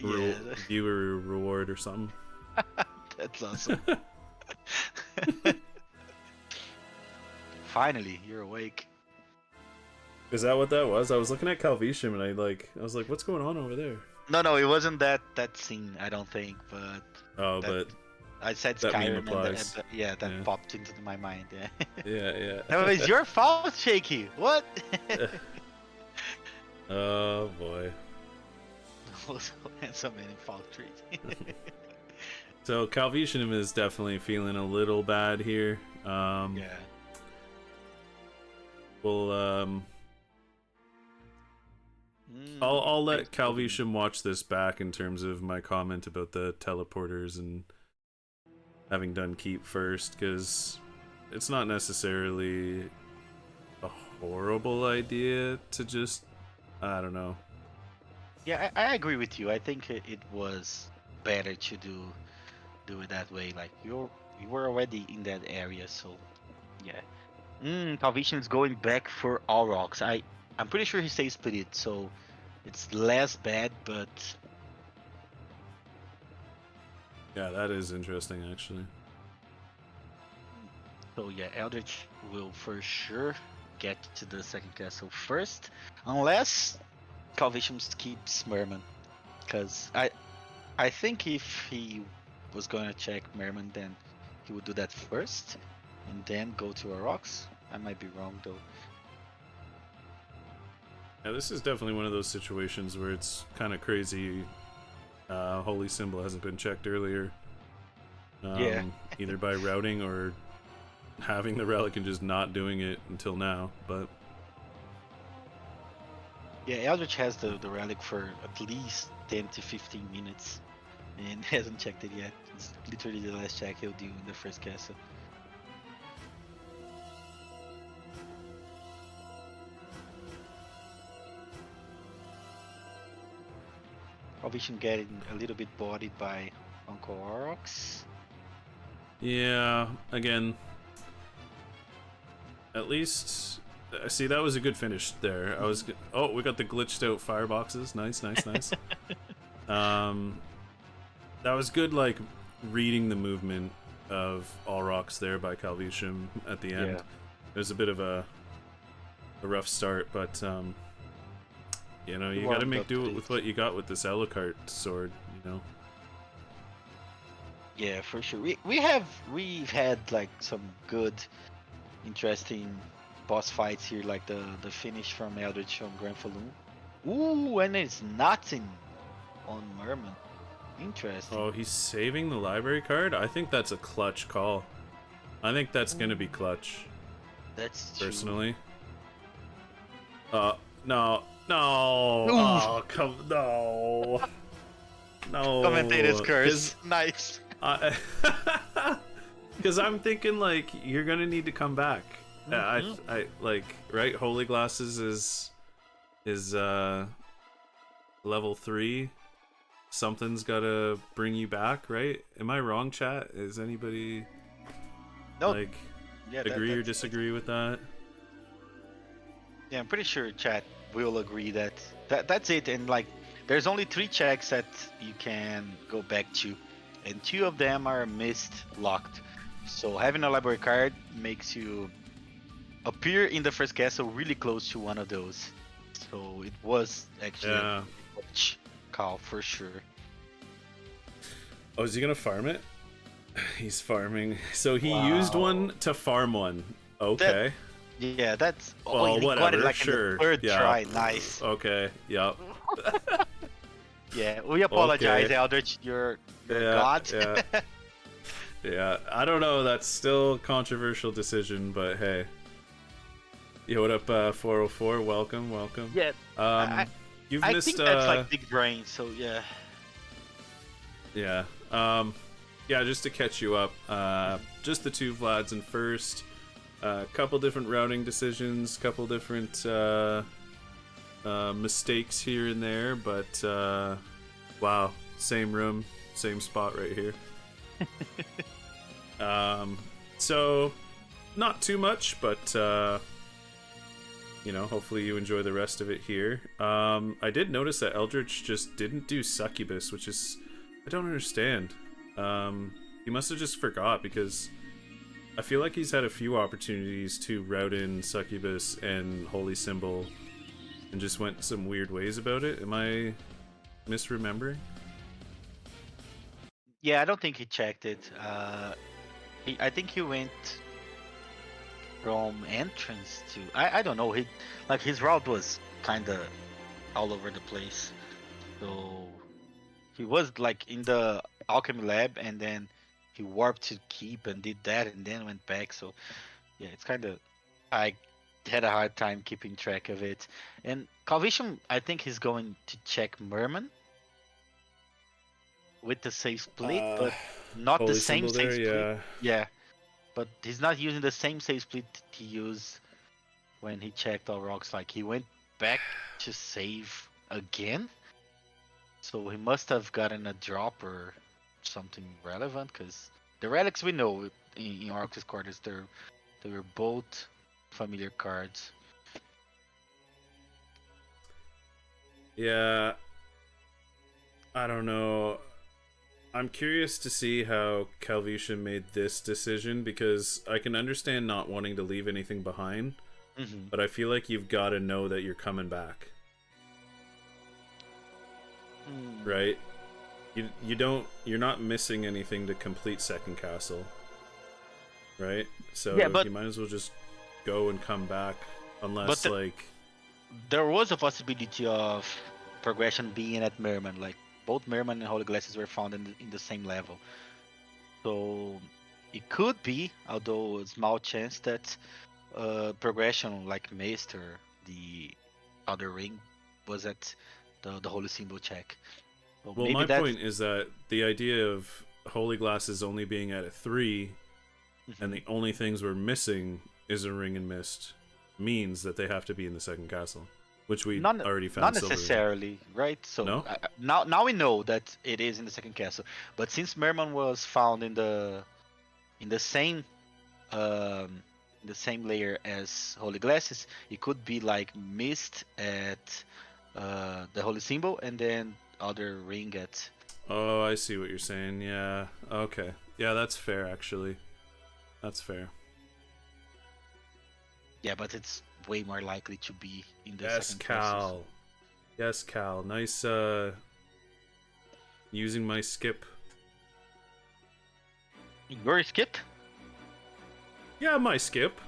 Yeah, viewer reward or something. that's awesome. Finally, you're awake. Is that what that was? I was looking at Calvitium and I was like, what's going on over there? No, it wasn't that scene. I don't think, but Oh, that, but I said that meme Skyrim, applies. yeah, that Yeah. popped into my mind. Yeah. Yeah. No, it's your fault, Shaky. What? Oh boy. So many fault trees. So Calvitium is definitely feeling a little bad here. Yeah. We'll I'll let Calvitium watch this back in terms of my comment about the teleporters and having done keep first, because it's not necessarily a horrible idea to just, I don't know. Yeah, I agree with you. I think it was better to do it that way. Like you were already in that area, so yeah. Calvision is going back for all rocks. I'm pretty sure he stays split, so it's less bad, but Yeah, that is interesting actually. so yeah, Eldritch will for sure get to the second castle first, unless Calvision keeps Merman, because I think if he was gonna check Merman, then he would do that first, and then go to our rocks. I might be wrong though. Yeah, this is definitely one of those situations where it's kind of crazy. Holy Symbol hasn't been checked earlier. Yeah. Either by routing or having the relic and just not doing it until now, but Yeah, Eldritch has the relic for at least 10 to 15 minutes and hasn't checked it yet. It's literally the last check he'll do in the first castle. Calvision getting a little bit bodied by Uncle Aurochs. yeah, again, at least see, that was a good finish there. Oh, we got the glitched out fireboxes. Nice. That was good, like reading the movement of all rocks there by Calvitium at the end. Yeah. It was a bit of a rough start, but you know, you got to make do with what you got with this Alucard sword, you know. Yeah, for sure. We've had like some good, interesting boss fights here, like the finish from Eldritch on Grand Falloon. Ooh, and it's nothing on Merman. Interesting. Oh, he's saving the library card? I think that's a clutch call. I think that's gonna be clutch. That's true. Personally. No. No. Ooh. Oh, no. No. Commentator's curse. Nice. Because I'm thinking, like, you're gonna need to come back. Mm-hmm. I like, right? Holy Glasses is level 3. Something's gotta bring you back, right? Am I wrong, chat? Is anybody like agree or disagree with that? Yeah, I'm pretty sure chat will agree that that's it. And like, there's only 3 checks that you can go back to, and 2 of them are missed locked. So having a library card makes you appear in the first castle really close to one of those. So it was actually a clutch call for sure. Oh, is he gonna farm it? He's farming. So he used one to farm one. Okay. Yeah, that's. Well, he whatever. got it like sure. in the 3rd yeah. try. Nice. Okay. Yep. Yeah, we apologize, Okay. Eldritch. You're God. Yeah. Yeah. I don't know. That's still a controversial decision, but hey. Yo, what up, 404? Welcome. Yeah. You've I missed. think that's like big brain. So yeah. Yeah. Yeah. Just to catch you up. Just the 2 Vlads in first. Couple different routing decisions. Couple different mistakes here and there, but wow, same room, same spot right here. So not too much, but you know, hopefully you enjoy the rest of it here. I did notice that Eldritch just didn't do Succubus, which is, I don't understand. He must have just forgot, because I feel like he's had a few opportunities to route in Succubus and Holy Symbol and just went some weird ways about it. Am I misremembering? Yeah, I don't think he checked it. I think he went from entrance to. I don't know. His route was kind of all over the place. So he was like in the alchemy lab, and then he warped to keep and did that, and then went back. So yeah, it's kind of. I had a hard time keeping track of it. And Calvitium, I think he's going to check Merman with the save split, but not the same save split. Yeah, but he's not using the same save split he used when he checked all rocks. Like, he went back to save again, so he must have gotten a drop or something relevant, because the relics we know in Orc's quarters, they were both familiar cards. Yeah, I don't know. I'm curious to see how Calvitium made this decision, because I can understand not wanting to leave anything behind, but I feel like you've got to know that you're coming back. Right? You're not missing anything to complete second castle. Right? So yeah, but you might as well just go and come back, unless like there was a possibility of progression being at Merman. Like, both Merman and Holy Glasses were found in the same level. So it could be, although a small chance, that progression like Mist or the other ring was at the Holy Symbol check. So well, my point is that the idea of Holy Glasses only being at a 3 and the only things we're missing is a ring and mist means that they have to be in the second castle, which we already found. Not necessarily, right? So no? Now we know that it is in the second castle, but since Merman was found in the same layer as Holy Glasses, it could be like Mist at the Holy Symbol, and then other ring at. Oh, I see what you're saying. Yeah. Okay. Yeah, that's fair, actually. That's fair. Yeah, but it's way more likely to be in the yes, second Cal. castle. Yes, Cal. Nice, using my skip. Your skip? Yeah, my skip.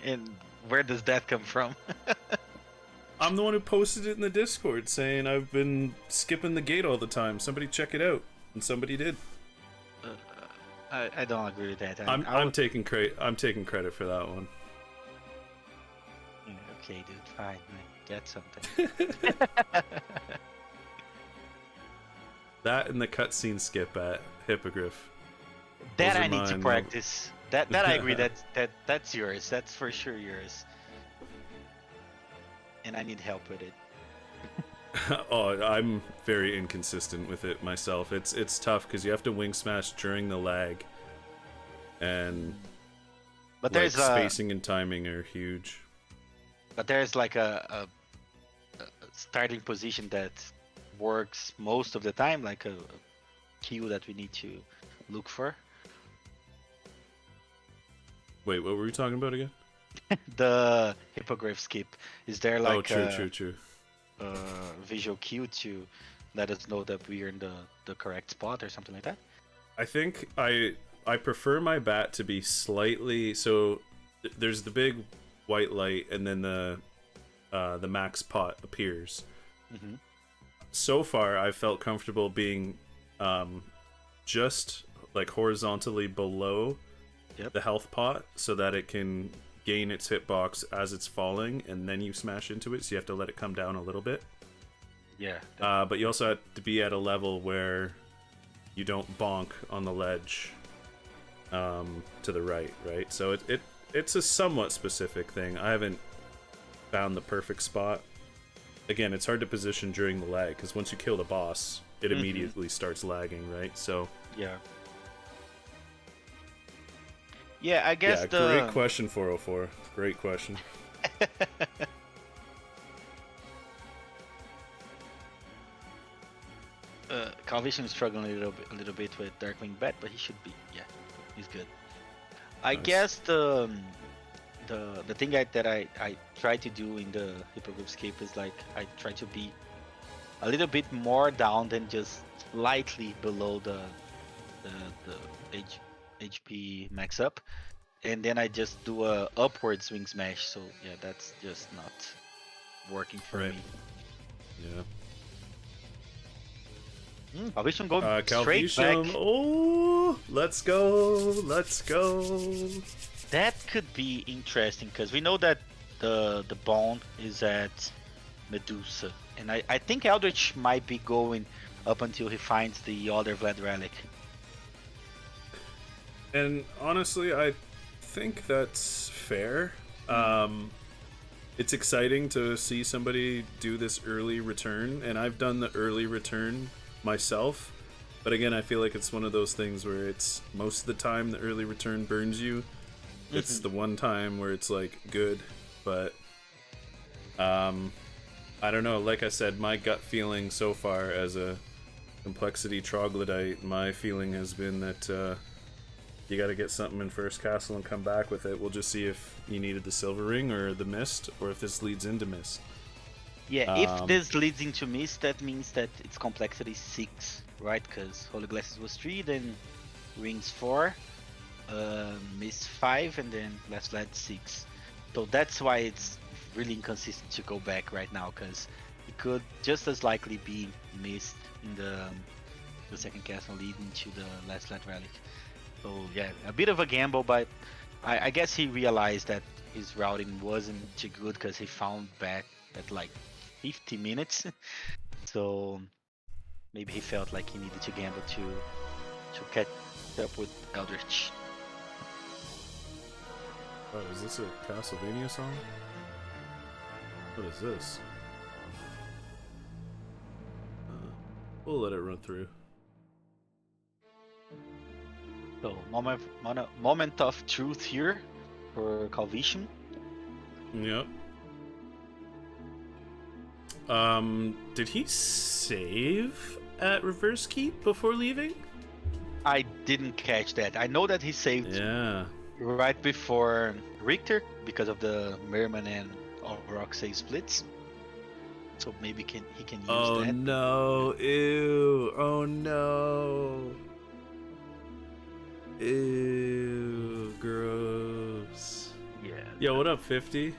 And where does that come from? I'm the one who posted it in the Discord saying I've been skipping the gate all the time. Somebody check it out, and somebody did. I don't agree with that. I'm taking credit. I'm taking credit for that one. Okay, dude, fine. I get something. That and the cutscene skip at Hippogriff. That Those I are need to mine. practice. That I agree. That's yours. That's for sure yours. And I need help with it. Oh, I'm very inconsistent with it myself. It's tough because you have to wing smash during the lag, and But like, there's spacing and timing are huge. But there's like a starting position that works most of the time, like a cue that we need to look for. Wait, what were we talking about again? The hippogriff skip. Is there like true. a visual cue to let us know that we're in the correct spot or something like that? I think I prefer my bat to be slightly so. There's the big white light, and then the max pot appears. Mm-hmm. So far, I've felt comfortable being just like horizontally below the health pot, so that it can gain its hitbox as it's falling, and then you smash into it. So you have to let it come down a little bit. Yeah. But you also have to be at a level where you don't bonk on the ledge to the right, right? So it's a somewhat specific thing. I haven't found the perfect spot. Again, it's hard to position during the lag, because once you kill the boss, it immediately starts lagging, right? So yeah. Yeah, I guess great question, 404. Great question. Calvitium is struggling a little bit with Darkwing Bat, but he should be. Yeah, he's good. I guess the thing that I try to do in the Hippogriff Escape is like I try to be a little bit more down than just slightly below the HP max up, and then I just do a upward swing smash. So yeah, that's just not working for me. Yeah. Calvitium going straight back. Oh, let's go. That could be interesting because we know that the bone is at Medusa, and I think Eldritch might be going up until he finds the other Vlad relic. And honestly, I think that's fair. It's exciting to see somebody do this early return, and I've done the early return myself, but again, I feel like it's one of those things where it's most of the time the early return burns you. It's the one time where it's like good, but I don't know. Like I said, my gut feeling so far as a complexity troglodyte, my feeling has been that you got to get something in first castle and come back with it. We'll just see if you needed the silver ring or the mist, or if this leads into mist. Yeah, if this leads into mist, that means that it's complexity 6, right? Because Holy Glasses was 3, then rings 4, mist 5, and then last Vlad 6. So that's why it's really inconsistent to go back right now, because it could just as likely be mist in the second castle leading to the last Vlad relic. So yeah, a bit of a gamble, but I guess he realized that his routing wasn't too good because he found back at like 50 minutes. So maybe he felt like he needed to gamble to catch up with Eldritch. Oh, is this a Castlevania song? What is this? We'll let it run through. So moment of truth here for Calvitium. Yep. Did he save at reverse keep before leaving? I didn't catch that. I know that he saved right before Richter because of the Merman and Rock save splits. So maybe he can use that. Oh no! Ew! Oh no! Ew! Gross. Yeah. Yo, what up, 50?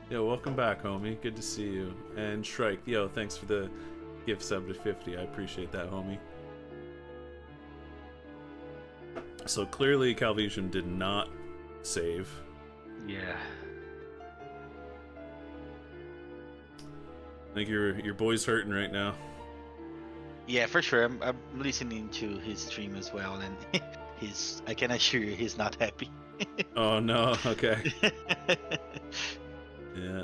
Yo, welcome back, homie. Good to see you. And Shrike, yo, thanks for the gift sub to 50. I appreciate that, homie. So clearly, Calvitium did not save. Yeah. I think your boy's hurting right now. Yeah, for sure. I'm listening to his stream as well, and I can assure you he's not happy. Oh no. Okay. Yeah.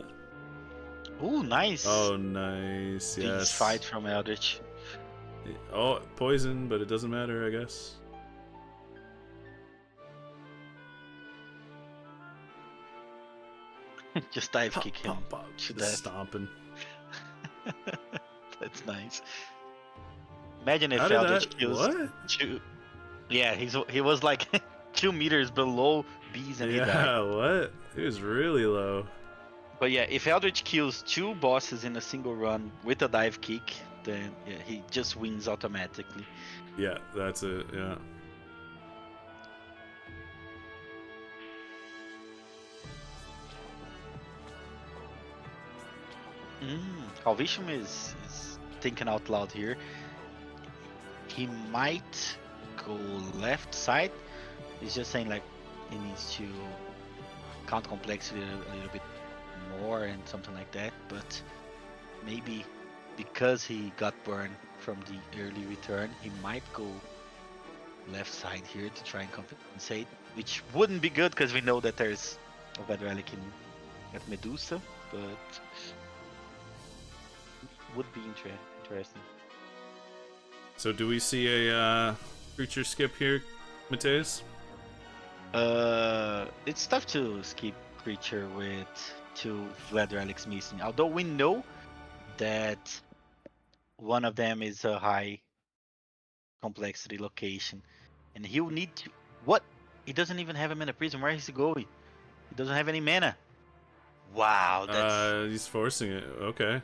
Ooh, nice. Oh, nice. These Yes. fight from Eldritch. Oh, poison, but it doesn't matter, I guess. Just dive kick him Pop, to just death. stomping. That's nice. Imagine if How did Eldritch that? kills What? two. Yeah, he was like 2 meters below bees and he died. Yeah, what? It was really low. But yeah, if Eldritch kills 2 bosses in a single run with a dive kick, then yeah, he just wins automatically. Yeah, that's it, yeah. Calvitium is thinking out loud here. He might go left side. He's just saying like he needs to count complexity a little bit more and something like that. But maybe because he got burned from the early return, he might go left side here to try and compensate, which wouldn't be good because we know that there's a bad relic at Medusa, but would be interesting. So do we see a creature skip here, Mateus? It's tough to skip creature with 2 Vlad relics missing. Although we know that one of them is a high complexity location, and he'll need to. What? He doesn't even have a mana prism. Where is he going? He doesn't have any mana. Wow, that's. He's forcing it. Okay.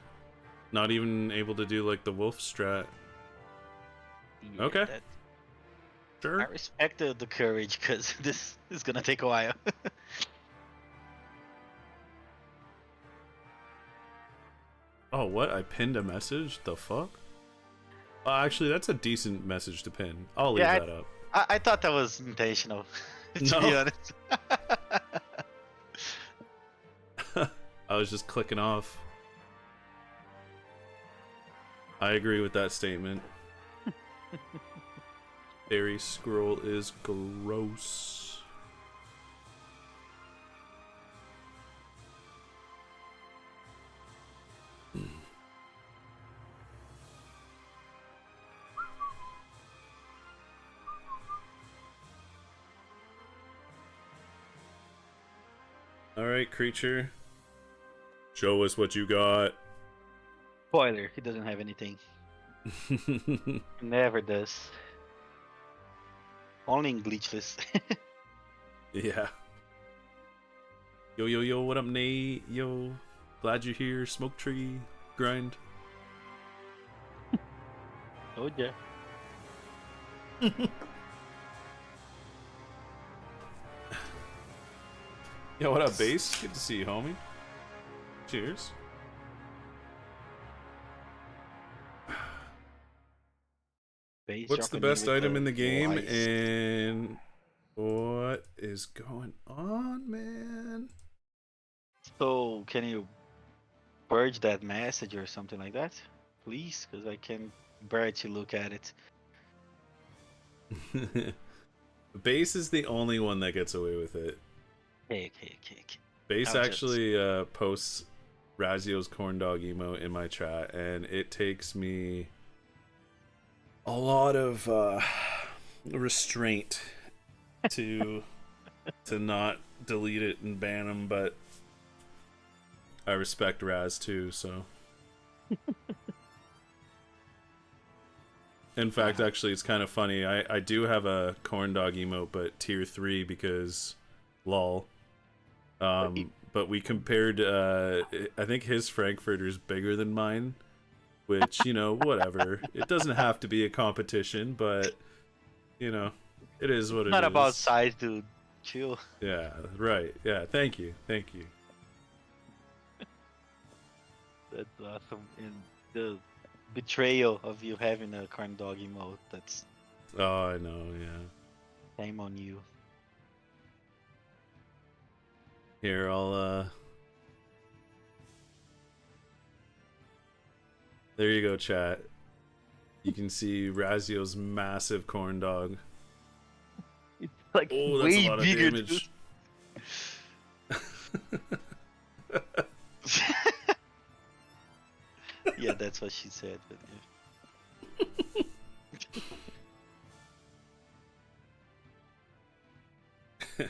Not even able to do like the wolf strat. Yeah, Okay. Sure. I respect the courage because this is gonna take a while. Oh, what? I pinned a message? The fuck? Actually, that's a decent message to pin. I'll leave that up. I thought that was intentional, to No. be honest. I was just clicking off. I agree with that statement. Fairy scroll is gross. Alright, creature. Show us what you got. Spoiler, he doesn't have anything. Never does. Only in glitchless. Yeah. Yo, yo, yo, what up, Nate? Yo. Glad you're here. Smoke tree. Grind. Oh yeah. Yo, what up, Base? Good to see you, homie. Cheers. What's the best item in the game, and what is going on, man? So, can you purge that message or something like that, please? Because I can bear to look at it. Base is the only one that gets away with it. Okay. Base actually posts Razio's corndog emote in my chat, and it takes me a lot of restraint to not delete it and ban him, but I respect Raz too, so. In fact, actually, it's kind of funny. I do have a corndog emote, but tier 3 because lol. But we compared, I think his Frankfurter's bigger than mine, which, you know, whatever. It doesn't have to be a competition, but, you know, it is what it is. Not about size, dude. Chill. Yeah, right. Yeah, thank you. Thank you. That's awesome. And the betrayal of you having a corn dog emote, that's Oh, I know, yeah. shame on you. Here, there you go, chat. You can see Razio's massive corn dog. It's like Oh, that's a way lot of bigger. damage. Yeah, that's what she said. But yeah.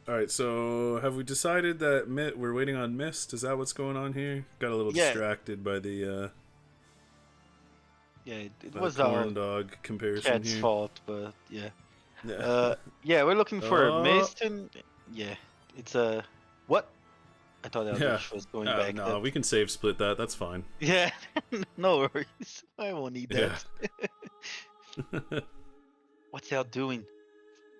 Alright, so have we decided that we're waiting on Mist? Is that what's going on here? Got a little Yeah. distracted by the Yeah, it by was the our corn dog comparison cat's here. fault, but yeah. Yeah. Yeah, we're looking for Oh. Mist and yeah, it's a what? I thought Yeah. Eldritch was going back. No, we can save split that. That's fine. Yeah, no worries. I won't need that. Yeah. What's Eld doing?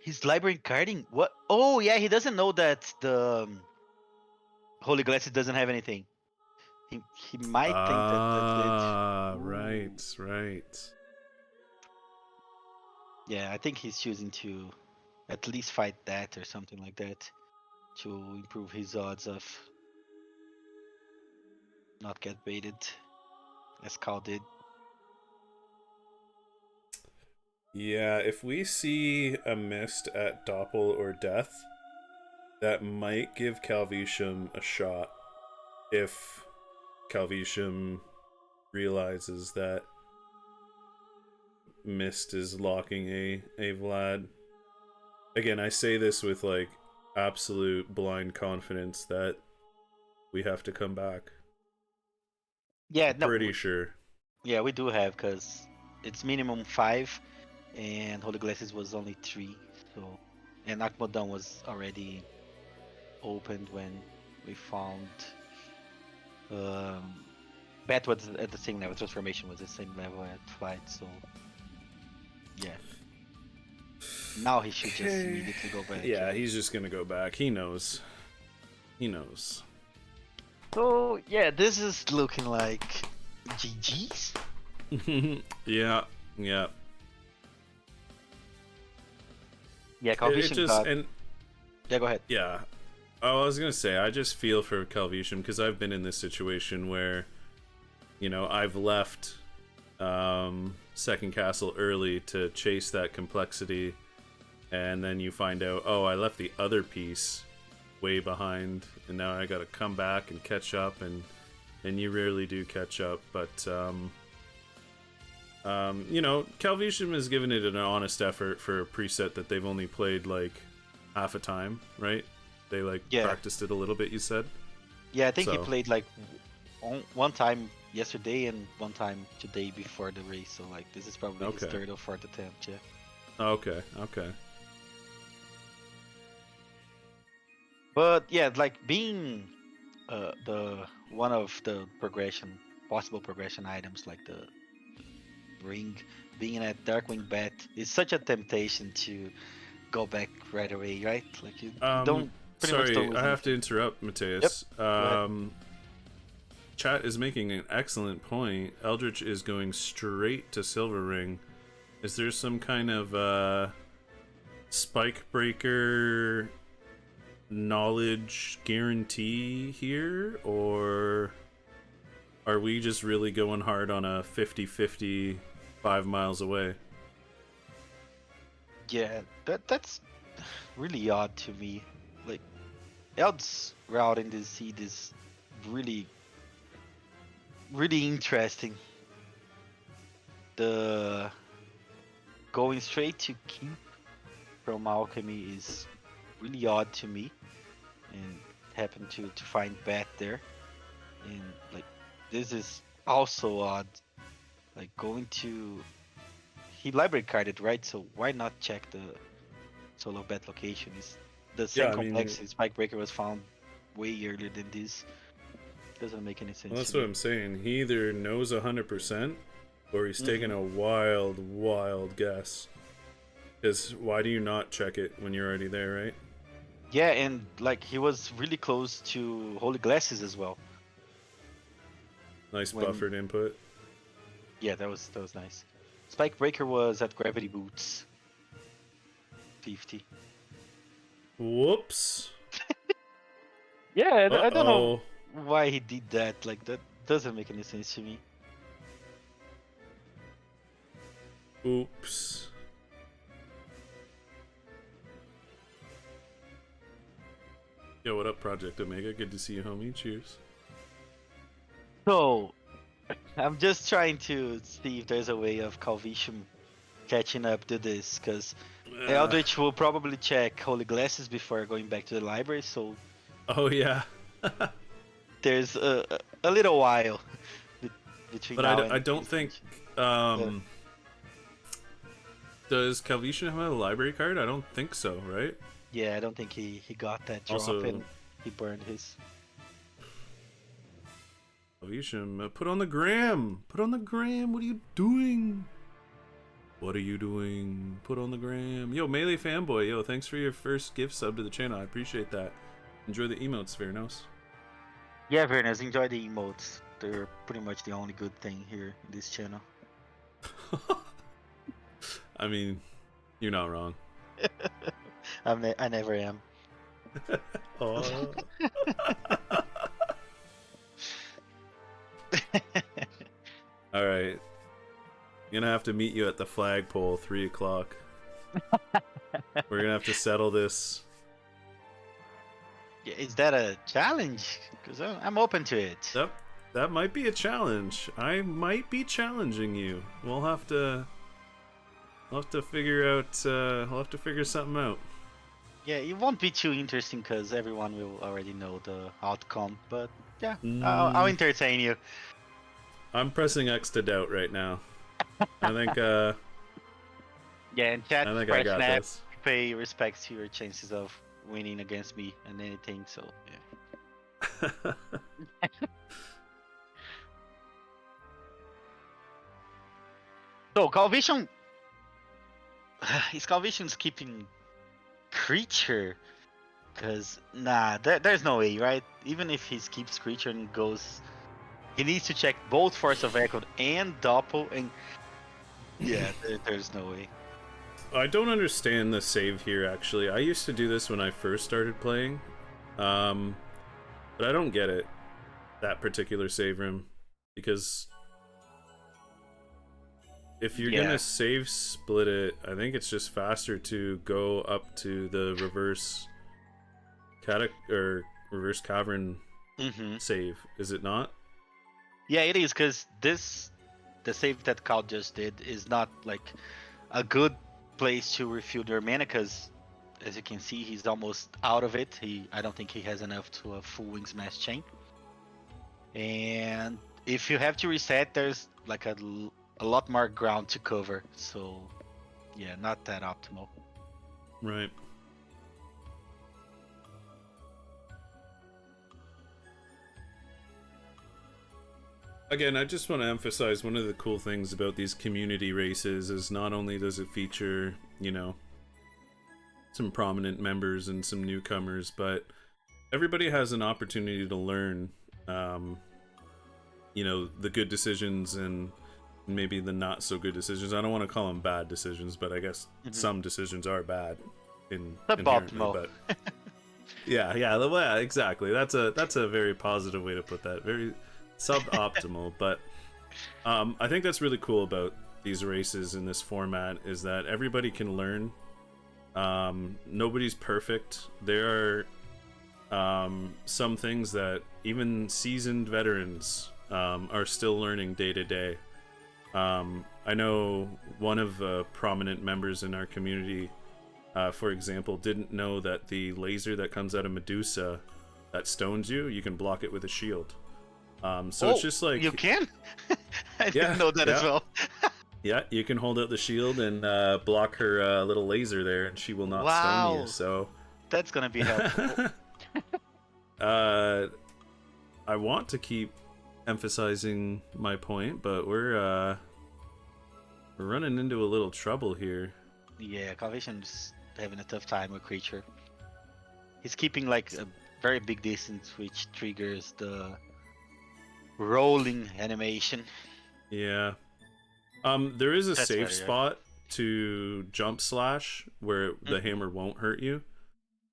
He's library carding? What? Oh, yeah, he doesn't know that the Holy Glasses doesn't have anything. He might think that that's it. Ah, Ooh. right. Yeah, I think he's choosing to at least fight that or something like that to improve his odds of not get baited, as Cal did. Yeah, if we see a Mist at Doppel or Death, that might give CalVitium a shot if CalVitium realizes that Mist is locking a Vlad. Again, I say this with like absolute blind confidence that we have to come back. Yeah, I'm no. pretty sure. Yeah, we do have because it's minimum 5, and Holy Glasses was only 3. So, and Akmodan was already opened when we found. Bat was at the same level. Transformation was the same level at Flight. So, yeah. Now he should just immediately go back. Yeah, he's just gonna go back. He knows. He knows. So yeah, this is looking like GG's. Yeah. Yeah, It Calvition just got... and Yeah, go ahead. yeah. Oh, I was gonna say I just feel for CalVitium because I've been in this situation where, you know, I've left Second Castle early to chase that complexity, and then you find out, oh, I left the other piece way behind, and now I gotta come back and catch up, and you rarely do catch up, but you know, CalVitium has given it an honest effort for a preset that they've only played like half a time, right? They like practiced it a little bit, you said? Yeah, I think he played like one time yesterday and one time today before the race, so like this is probably his third or fourth attempt, yeah. Okay. But yeah, like being the one of the possible progression items like the ring, being at Darkwing Bat is such a temptation to go back right away, right? Like you don't. Sorry, I have to interrupt, Mateus. Yep. Chat is making an excellent point. Eldritch is going straight to Silver Ring. Is there some kind of spike breaker knowledge guarantee here, or are we just really going hard on a 50-50 5 miles away? Yeah, that's really odd to me. Like Eld's route in this seed is really interesting. The going straight to keep from alchemy is really odd to me, and happened to find Bat there, and like this is also odd. Like going to he library carded, right? So why not check the solo Bat location? Is the same complexity spike breaker was found way earlier than this. Doesn't make any sense. Well, that's what I'm saying. He either knows 100% or he's taking a wild guess. Because why do you not check it when you're already there, right? Yeah, and like he was really close to Holy Glasses as well. Nice When buffered input. yeah, that was nice. Spike Breaker was at Gravity Boots 50. Whoops. Yeah, I don't know Uh-oh. why he did that. Like that doesn't make any sense to me. Oops. Yo, what up, Project Omega? Good to see you, homie. Cheers. So I'm just trying to see if there's a way of Calvitium catching up to this, because Eldritch will probably check Holy Glasses before going back to the library, so Oh, yeah. there's a little while be- between But now I and don't his think... finish. Um, does Calvitium have a library card? I don't think so, right? Yeah, I don't think he got that drop Also, and he burned his. Calvitium, put on the gram! Put on the gram! What are you doing? What are you doing? Put on the gram. Yo, Melee Fanboy, yo, thanks for your first gift sub to the channel. I appreciate that. Enjoy the emotes, Vernos. Yeah, Vernas, enjoy the emotes. They're pretty much the only good thing here in this channel. I mean, you're not wrong. I never am. Oh. Alright. Gonna have to meet you at the flagpole, 3 o'clock. We're gonna have to settle this. Yeah, is that a challenge? Because I'm open to it. That might be a challenge. I might be challenging you. We'll have to figure out. We'll have to figure something out. Yeah, it won't be too interesting because everyone will already know the outcome. But yeah, I'll Mm, entertain you. I'm pressing X to doubt right now. I think. Yeah, in chat, I think I press got snap, this. pay respects to your chances of winning against me and anything. So yeah. So Calvision, is Calvision skipping creature? Cause nah, there's no way, right? Even if he skips creature and goes, he needs to check both Force of Echo and Doppel, and yeah, there's no way. I don't understand the save here. Actually, I used to do this when I first started playing, but I don't get it. That particular save room, because if you're gonna save split it, I think it's just faster to go up to the reverse reverse cavern save, is it not? Yeah, it is, because the save that Cal just did is not like a good place to refuel your mana, because as you can see, he's almost out of it. I don't think he has enough to a full Wings Mass Chain. And if you have to reset, there's like a lot more ground to cover. So yeah, not that optimal. Right. Again, I just want to emphasize one of the cool things about these community races is not only does it feature, you know, some prominent members and some newcomers, but everybody has an opportunity to learn, you know, the good decisions and maybe the not so good decisions. I don't want to call them bad decisions, but I guess some decisions are bad inherently. But yeah, exactly. That's a very positive way to put that. Very suboptimal, but I think that's really cool about these races in this format is that everybody can learn. Nobody's perfect. There are some things that even seasoned veterans are still learning day to day. I know one of the prominent members in our community, for example, didn't know that the laser that comes out of Medusa that stones you, you can block it with a shield. So it's just like... You can? I didn't know that as well. Yeah, you can hold out the shield and block her little laser there, and she will not stone you, so... That's gonna be helpful. I want to keep emphasizing my point, but we're running into a little trouble here. Yeah, Calvision's having a tough time with creature. He's keeping like a very big distance, which triggers the rolling animation. Yeah. There is a That's safe better, yeah. spot to jump slash where the hammer won't hurt you.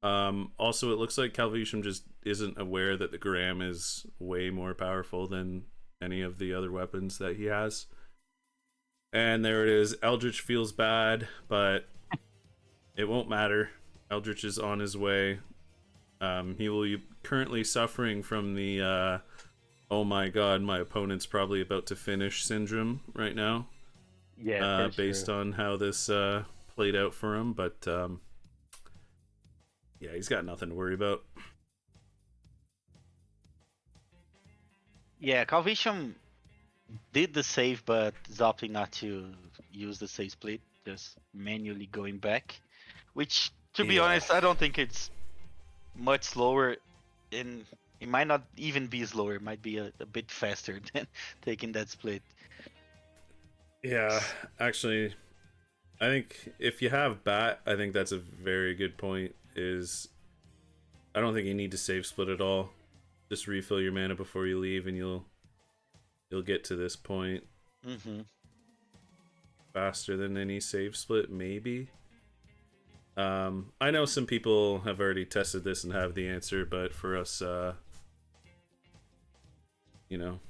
Also, it looks like CalVitium just isn't aware that the Gram is way more powerful than any of the other weapons that he has. And there it is. Eldritch feels bad, but it won't matter. Eldritch is on his way. He will be currently suffering from the oh my god, my opponent's probably about to finish syndrome right now. Yeah, based on how this played out for him, but yeah, he's got nothing to worry about. Yeah, CalVitium did the save, but is opting not to use the save split, just manually going back. Which, to be honest, I don't think it's much slower. And it might not even be slower. It might be a bit faster than taking that split. Yeah, actually, I think if you have Bat, I think that's a very good point. I don't think you need to save split at all. Just refill your mana before you leave, and you'll get to this point faster than any save split, maybe. I know some people have already tested this and have the answer, but for us, you know,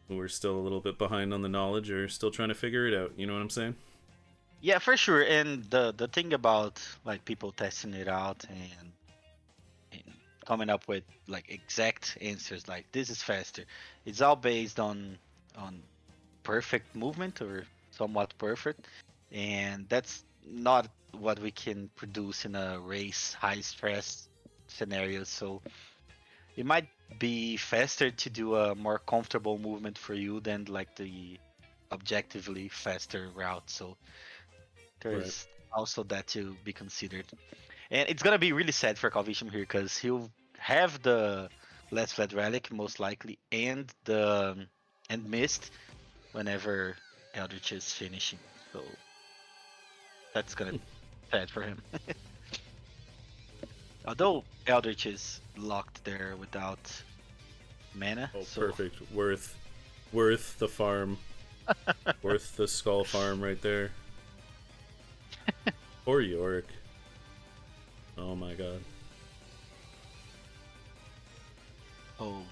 we're still a little bit behind on the knowledge, or still trying to figure it out. You know what I'm saying? Yeah, for sure. And the thing about like people testing it out and coming up with like exact answers, like this is faster, it's all based on perfect movement or somewhat perfect, and that's not what we can produce in a race high stress scenario. So it might be faster to do a more comfortable movement for you than like the objectively faster route. So there's also that to be considered. And it's gonna be really sad for CalVitium here because he'll have the less flat relic most likely and the mist whenever Eldritch is finishing. So that's gonna be sad for him. Although Eldritch is locked there without mana. Oh, so... perfect. Worth the farm. Worth the skull farm right there. Or Yorick. Oh my god. Oh.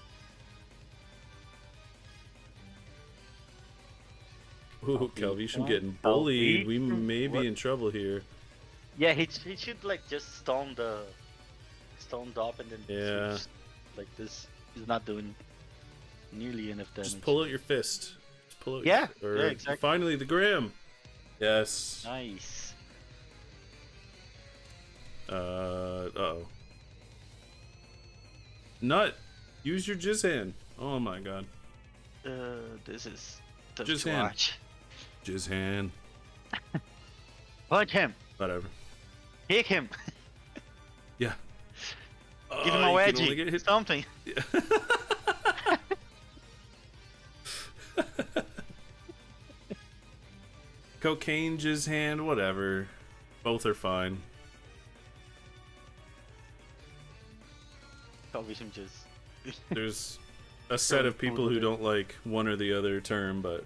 Ooh, CalVitium getting bullied. We may be in trouble here. Yeah, he should like just stoned up and then switch. Like this. He's not doing nearly enough damage. Just pull out your fist. Just pull out yeah, exactly. Finally, the Gram. Yes. Nice. Uh-oh. Nut! Use your jizz hand. Oh my god. This is tough Jizz to hand. watch. Jizz hand. Punch him. Whatever. Kick him. Yeah. Give him a wedgie. Something. Yeah. Cocaine, jizz hand, whatever. Both are fine. CalVitium just... There's a set of people who don't like one or the other term, but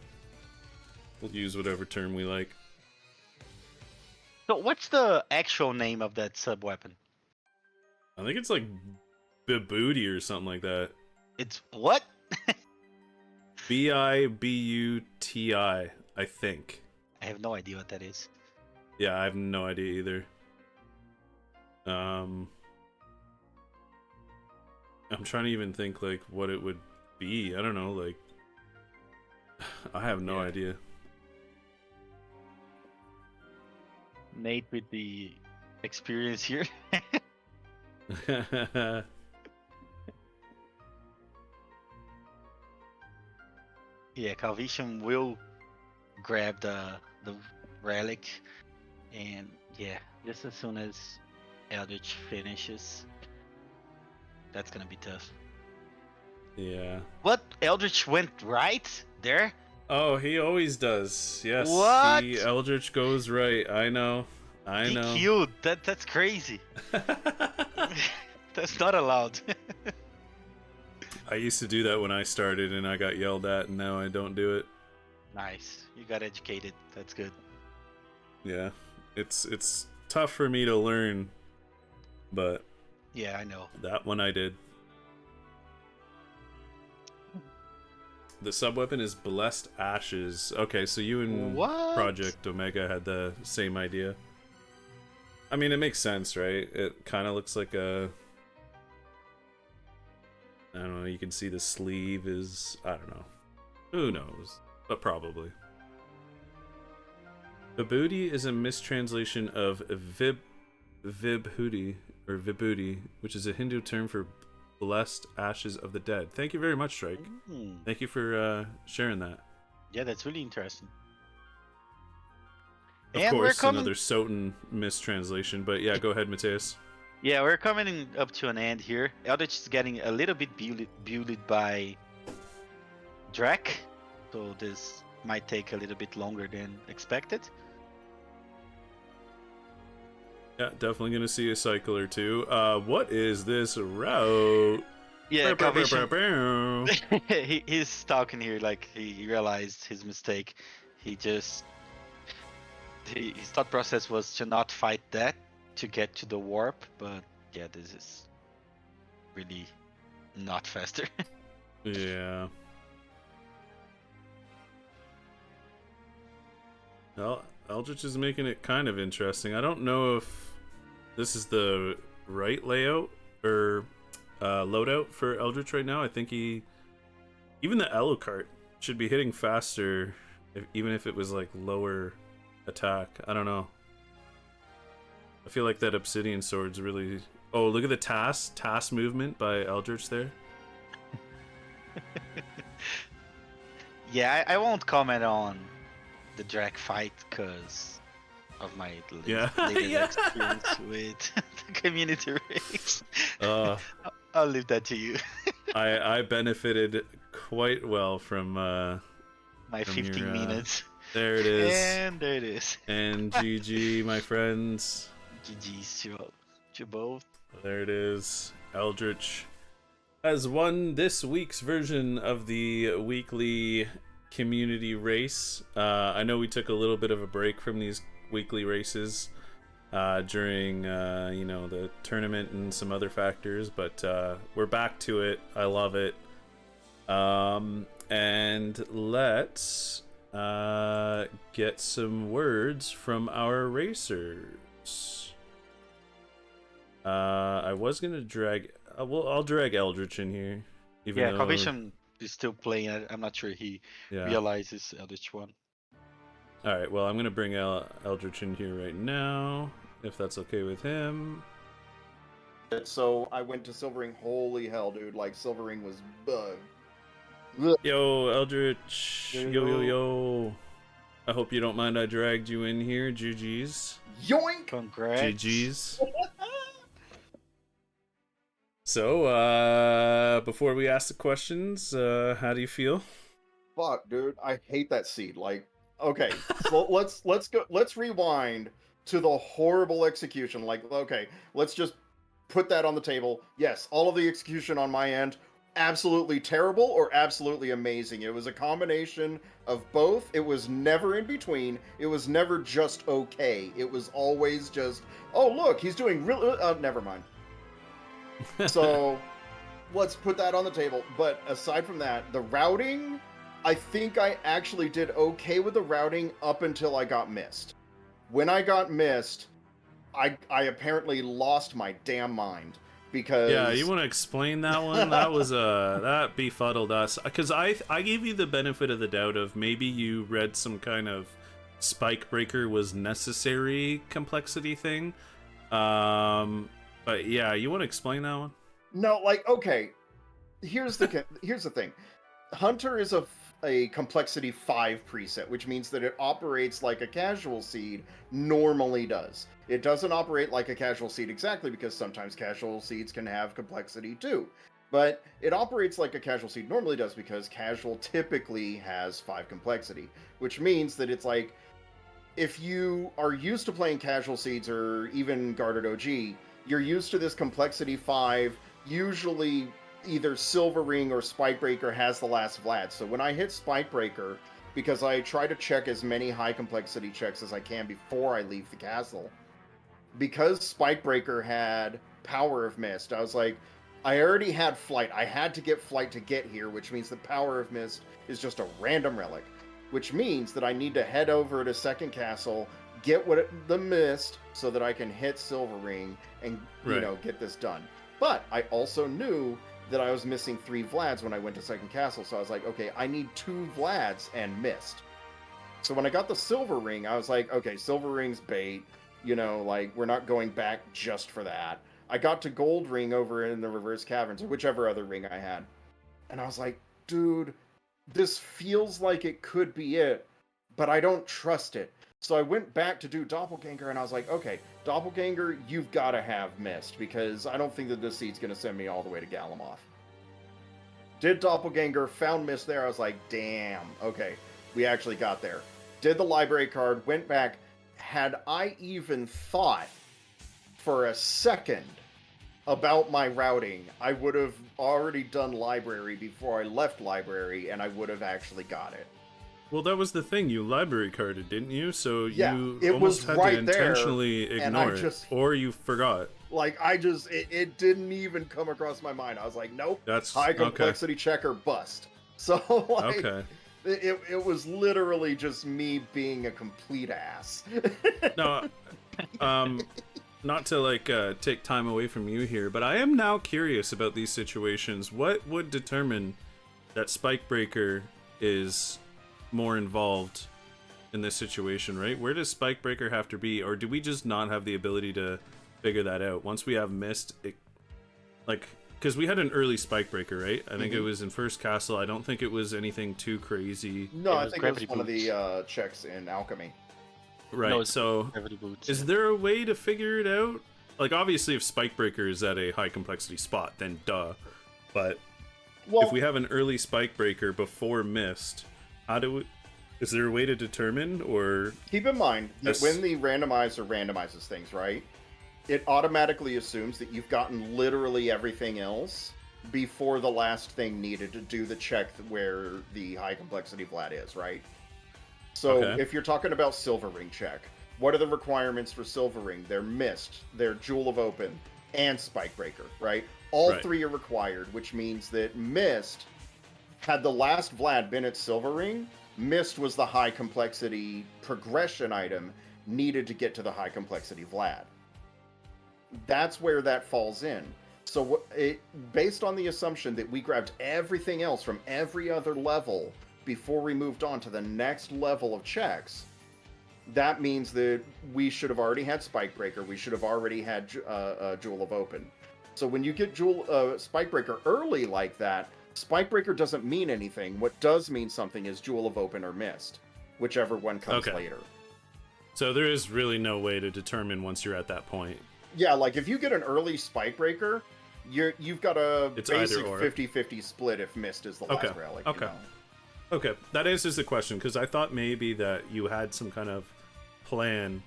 we'll use whatever term we like. So what's the actual name of that sub weapon? I think it's like Bibuti or something like that. It's what? Bibuti, I think. I have no idea what that is. Yeah, I have no idea either. I'm trying to even think like what it would be. I don't know, like I have no idea. Nate with the experience here. Yeah, CalVitium will grab the relic, and yeah, just as soon as Eldritch finishes, that's gonna be tough. Yeah. What? Eldritch went right there? Oh, he always does. Yes. What? Eldritch goes right. I know. DQ'd. That's crazy. That's That's not allowed. I used to do that when I started, and I got yelled at, and now I don't do it. Nice. You got educated. That's good. Yeah, it's tough for me to learn, but Yeah, I know. that one I did. The sub-weapon is Blessed Ashes. Okay, so you and What? Project Omega had the same idea. I mean, it makes sense, right? It kind of looks like a... I don't know, you can see the sleeve is... I don't know. Who knows? But probably. Vibhuti is a mistranslation of Vibhuti, or Vibhuti, which is a Hindu term for blessed ashes of the dead. Thank you very much, Strike. Thank you for sharing that. Yeah, that's really interesting. Of course, another SOTN mistranslation, but yeah, go ahead, Matheus. Yeah, we're coming up to an end here. Eldritch is getting a little bit bullied by Drek, so this might take a little bit longer than expected. Yeah, definitely gonna see a cycle or two. What is this route? Yeah, he's talking here like he realized his mistake. His thought process was to not fight that to get to the warp, but yeah, this is really not faster. Yeah. Well, Eldritch is making it kind of interesting. I don't know if this is the right layout or loadout for Eldritch right now. I think even the Alucard should be hitting faster, even if it was like lower attack. I don't know. I feel like that Obsidian Sword's really... Oh, look at the TAS movement by Eldritch there. Yeah, I won't comment on the drag fight because of my limited experience with the community race. I'll leave that to you. I benefited quite well from my 15 minutes. There it is. And there it is. And GG, my friends. GG's to both. There it is. Eldritch has won this week's version of the weekly community race. I know we took a little bit of a break from these weekly races during the tournament and some other factors, but we're back to it. I love it. And let's get some words from our racers. I was gonna drag. I'll drag Eldritch in here. Yeah, Calvitium is still playing. I'm not sure he realizes Eldritch won. All right. Well, I'm gonna bring Eldritch in here right now, if that's okay with him. So I went to Silvering. Holy hell, dude! Like Silvering was bug. Yo, Eldritch. Yo. I hope you don't mind I dragged you in here. GG's. Yoink! Congrats. GG's. So, before we ask the questions, how do you feel? Fuck, dude. I hate that seed. Like, okay, so let's rewind to the horrible execution. Like, okay, let's just put that on the table. Yes, all of the execution on my end, absolutely terrible or absolutely amazing. It was a combination of both. It was never in between. It was never just okay. It was always just, oh look, he's doing really. Never mind. So let's put that on the table. But aside from that, the routing, I think I actually did okay with the routing up until I got missed. When I got missed, I apparently lost my damn mind. Because yeah, you want to explain that one? That was that befuddled us, because I gave you the benefit of the doubt of maybe you read some kind of spike breaker was necessary complexity thing. But yeah, you want to explain that one? No, like, okay, here's the thing. Hunter is a complexity 5 preset, which means that it operates like a casual seed normally does. It doesn't operate like a casual seed exactly, because sometimes casual seeds can have complexity too. But it operates like a casual seed normally does, because casual typically has 5 complexity, which means that it's like, if you are used to playing casual seeds or even guarded OG, you're used to this complexity 5. Usually, either Silver Ring or Spikebreaker has the last Vlad. So when I hit Spikebreaker, because I try to check as many high complexity checks as I can before I leave the castle, because Spikebreaker had Power of Mist, I was like, I already had Flight. I had to get Flight to get here, which means the Power of Mist is just a random relic, which means that I need to head over to Second Castle, get the Mist, so that I can hit Silver Ring and, get this done. But I also knew that I was missing 3 Vlads when I went to Second Castle, so I was like, okay, I need 2 Vlads and Mist. So when I got the Silver Ring, I was like, okay, Silver Ring's bait. We're not going back just for that. I got to Gold Ring over in the Reverse Caverns, or whichever other ring I had. And I was like, dude, this feels like it could be it, but I don't trust it. So I went back to do Doppelganger, and I was like, okay, Doppelganger, you've got to have Mist, because I don't think that this seed's going to send me all the way to Galamoth. Did Doppelganger, found Mist there. I was like, damn, okay, we actually got there. Did the library card, went back. Had I even thought for a second about my routing, I would have already done library before I left library, and I would have actually got it. Well, that was the thing. You library carded, didn't you? So yeah, you it almost was had right to intentionally there, ignore it, or you forgot. It didn't even come across my mind. I was like, nope, that's high complexity checker bust. So okay. It was literally just me being a complete ass. No, not to take time away from you here, but I am now curious about these situations. What would determine that Spikebreaker is more involved in this situation, right? Where does Spikebreaker have to be, or do we just not have the ability to figure that out? Once we have Mist, because we had an early Spikebreaker, right? I think it was in First Castle. I don't think it was anything too crazy. No, I think it was one of the checks in Alchemy. Right, no, so is there a way to figure it out? Like, obviously, if Spikebreaker is at a high complexity spot, then duh. But if we have an early Spikebreaker before Mist, is there a way to determine, or... Keep in mind that when the randomizer randomizes things, right? It automatically assumes that you've gotten literally everything else before the last thing needed to do the check where the high complexity Vlad is, right? So if you're talking about Silver Ring check, what are the requirements for Silver Ring? They're Mist, they're Jewel of Open, and Spikebreaker, right? All 3 are required, which means that Mist, had the last Vlad been at Silver Ring, Mist was the high complexity progression item needed to get to the high complexity Vlad. That's where that falls in. So based on the assumption that we grabbed everything else from every other level before we moved on to the next level of checks, that means that we should have already had Spikebreaker. We should have already had Jewel of Open. So when you get Spikebreaker early like that, Spikebreaker doesn't mean anything. What does mean something is Jewel of Open or Mist, whichever one comes later. So there is really no way to determine once you're at that point. Yeah, like if you get an early Spikebreaker, you've got a basic 50-50 split if Mist is the last relic. Okay, that answers the question, because I thought maybe that you had some kind of plan.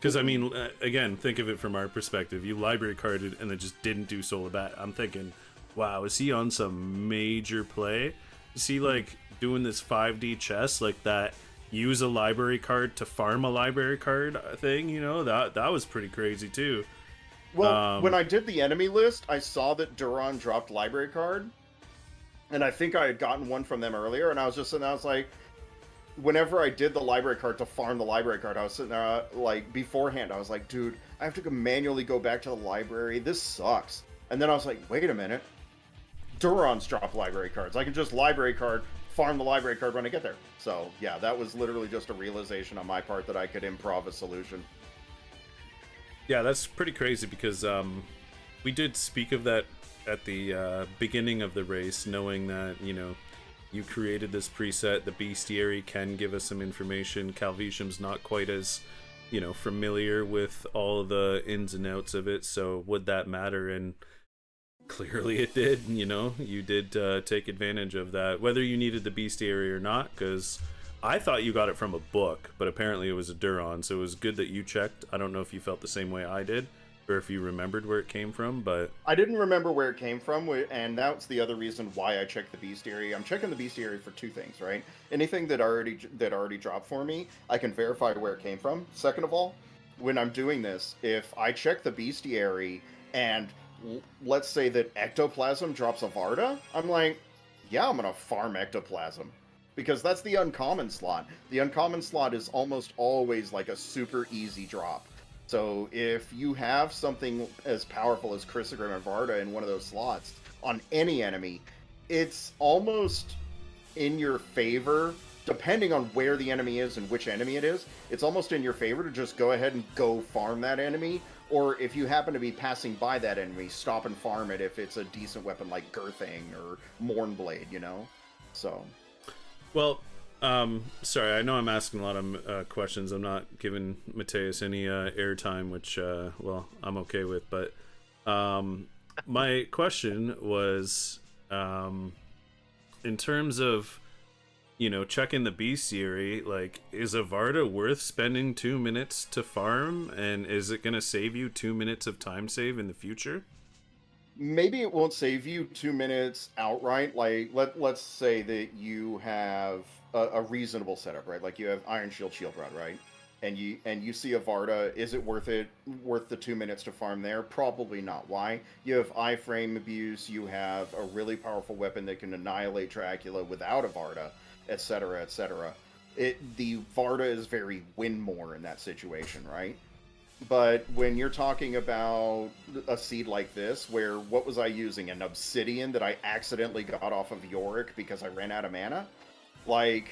Because, I mean, again, think of it from our perspective. You library carded and then just didn't do Soul of Bat. I'm thinking, wow, is he on some major play? Is he, doing this 5D chess, that use a library card to farm a library card thing? That was pretty crazy, too. Well, when I did the enemy list, I saw that Duron dropped library card. And I think I had gotten one from them earlier, and I was just sitting there, I was like, whenever I did the library card to farm the library card, I was sitting there, beforehand, I was like, dude, I have to manually go back to the library. This sucks. And then I was like, wait a minute. Duron's dropped library cards. I can just library card, farm the library card when I get there. So, yeah, that was literally just a realization on my part that I could improv a solution. Yeah, that's pretty crazy, because we did speak of that at the beginning of the race, knowing that, you created this preset. The bestiary can give us some information. Calvitium's not quite as, familiar with all the ins and outs of it, so would that matter? And clearly it did. You did take advantage of that, whether you needed the bestiary or not, because I thought you got it from a book, but apparently it was a Duron, so it was good that you checked. I don't know if you felt the same way I did, or if you remembered where it came from, but I didn't remember where it came from, and that's the other reason why I checked the bestiary. I'm checking the bestiary for two things, right? Anything that already dropped for me, I can verify where it came from. Second of all, when I'm doing this, if I check the bestiary and let's say that ectoplasm drops a Varda, I'm like, yeah, I'm gonna farm ectoplasm because that's the uncommon slot. The uncommon slot is almost always like a super easy drop. So if you have something as powerful as Chrysogrim and Varda in one of those slots on any enemy, it's almost in your favor, depending on where the enemy is and which enemy it is, it's almost in your favor to just go ahead and go farm that enemy. Or if you happen to be passing by that enemy, stop and farm it if it's a decent weapon like Girthing or Mournblade, you know? So... Well, sorry, I know I'm asking a lot of questions. I'm not giving Mateus any airtime, which, well, I'm okay with. But my question was, in terms of, you know, checking the bestiary, like, is a Varda worth spending 2 minutes to farm? And is it going to save you 2 minutes of time save in the future? Maybe it won't save you 2 minutes outright. Like let's say that you have a reasonable setup, right? Like you have Iron Shield, Shield Rod, right? And you see a Varda. Is it worth the 2 minutes to farm there? Probably not. Why? You have iframe abuse. You have a really powerful weapon that can annihilate Dracula without a Varda, etc., etc. The Varda is very win more in that situation, right? But when you're talking about a seed like this, where what was I using? An obsidian that I accidentally got off of Yorick because I ran out of mana? Like,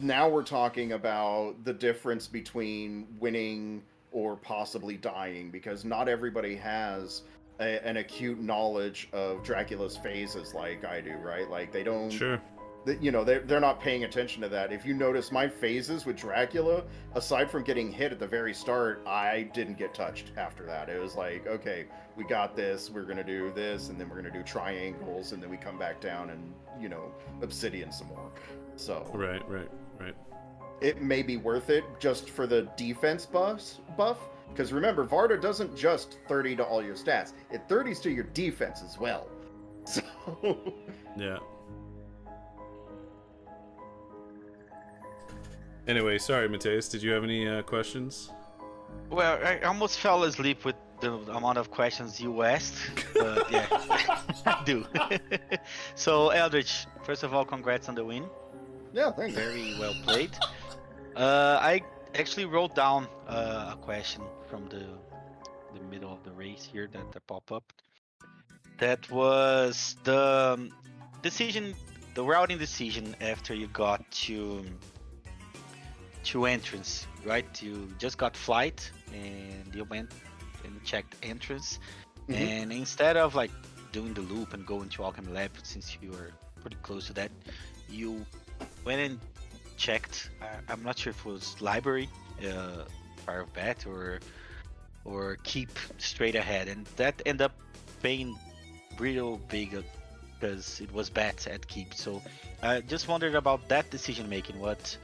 now we're talking about the difference between winning or possibly dying, because not everybody has an acute knowledge of Dracula's phases like I do, right? Like, they don't... Sure. You know, they're not paying attention to that. If you notice my phases with Dracula, aside from getting hit at the very start, I didn't get touched after that. It was like, okay, we got this, we're gonna do this, and then we're gonna do triangles, and then we come back down and, you know, obsidian some more. So Right. it may be worth it just for the defense buff, because remember, Varda doesn't just 30 to all your stats, it 30s to your defense as well. So Yeah. Anyway, sorry, Mateus. Did you have any questions? Well, I almost fell asleep with the amount of questions you asked, but yeah, I do. So, Eldritch, first of all, congrats on the win. yeah, thanks. Very well played. I actually wrote down a question from the middle of the race here that pop up. That was the decision, the routing decision after you got to entrance, right? You just got flight and you went and checked entrance, and instead of like doing the loop and going to Alchemy Lab, since you were pretty close to that, you went and checked. I'm not sure if it was library, Fire of Bat, or keep straight ahead, and that ended up paying real big because it was bats at keep. So I just wondered about that decision making. What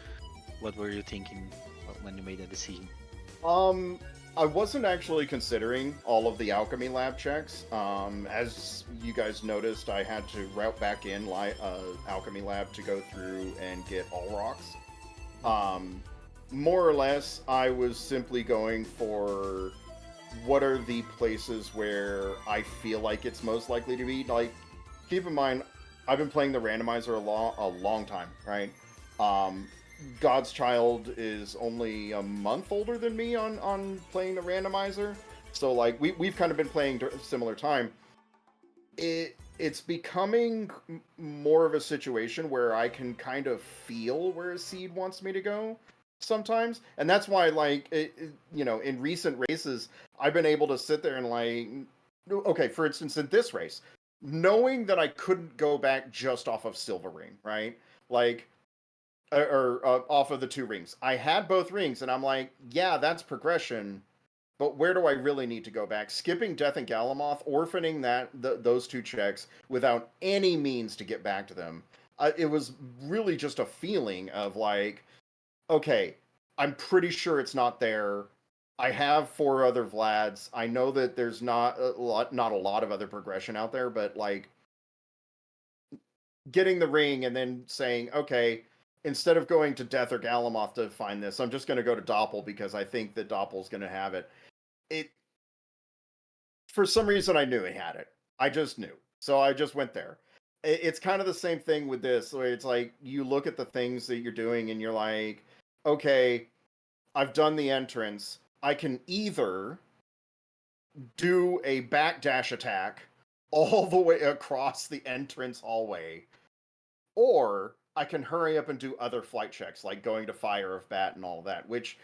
were you thinking when you made that decision? I wasn't actually considering all of the Alchemy Lab checks. As you guys noticed, I had to route back in Alchemy Lab to go through and get all rocks. More or less, I was simply going for what are the places where I feel like it's most likely to be. Like, keep in mind, I've been playing the randomizer a long time, right? God's Child is only a month older than me on playing the randomizer, so like we've kind of been playing similar time. It's becoming more of a situation where I can kind of feel where a seed wants me to go sometimes, and that's why like you know, in recent races I've been able to sit there and like, okay, for instance in this race, knowing that I couldn't go back just off of Silver Ring, right? Like off of the 2 rings. I had both rings, and I'm like, yeah, that's progression, but where do I really need to go back? Skipping Death and Galamoth, orphaning those 2 checks without any means to get back to them. It was really just a feeling of like, okay, I'm pretty sure it's not there. I have 4 other Vlads. I know that there's not a lot of other progression out there, but like getting the ring and then saying, okay, instead of going to Death or Galamoth to find this, I'm just going to go to Doppel because I think that Doppel's going to have it. It for some reason I knew it had it. I just knew, so I just went there. It's kind of the same thing with this, where it's like you look at the things that you're doing and you're like, okay, I've done the entrance. I can either do a backdash attack all the way across the entrance hallway, or I can hurry up and do other flight checks, like going to Fire of Bat and all that, which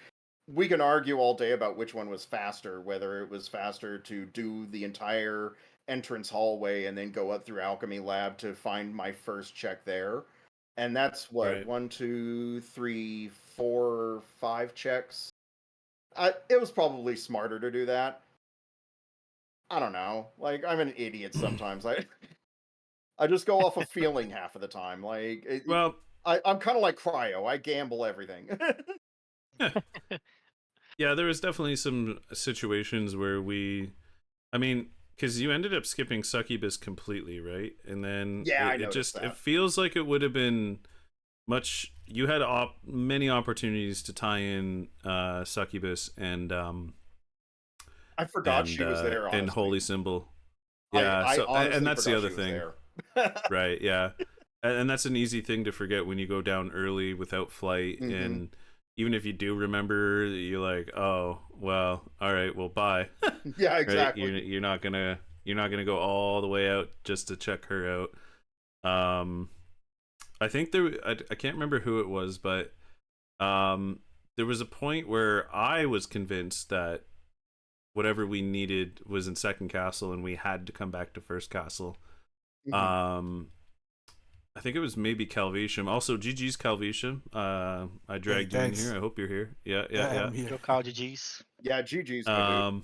we can argue all day about which one was faster, whether it was faster to do the entire entrance hallway and then go up through Alchemy Lab to find my first check there. And that's what, Right. 1, 2, 3, 4, 5 checks. It was probably smarter to do that. I don't know. Like, I'm an idiot sometimes. I just go off of feeling half of the time. Like, Well, I'm kind of like Cryo. I gamble everything. yeah, there was definitely some situations where I mean, because you ended up skipping Succubus completely, right? And then Yeah, I it noticed just, that. it feels like it would have been you had many opportunities to tie in Succubus I forgot she was there, and honestly. Holy Symbol. I, Yeah, I so and honestly that's the forgot other she was thing. there. Right, yeah. And that's an easy thing to forget when you go down early without flight. Mm-hmm. And even if you do remember, you're like, oh, well, all right, well, bye. Yeah, Right? exactly. You're not gonna go all the way out just to check her out. I think I can't remember who it was, but there was a point where I was convinced that whatever we needed was in second castle and we had to come back to first castle. Mm-hmm. I think it was maybe Calvitium. Also, GG's Calvitium. I Hey, dragged you in thanks. here. I hope you're here. Yeah, yeah, Yeah, yeah. I'm here. Go Cal GG's. Yeah, GG's, my dude.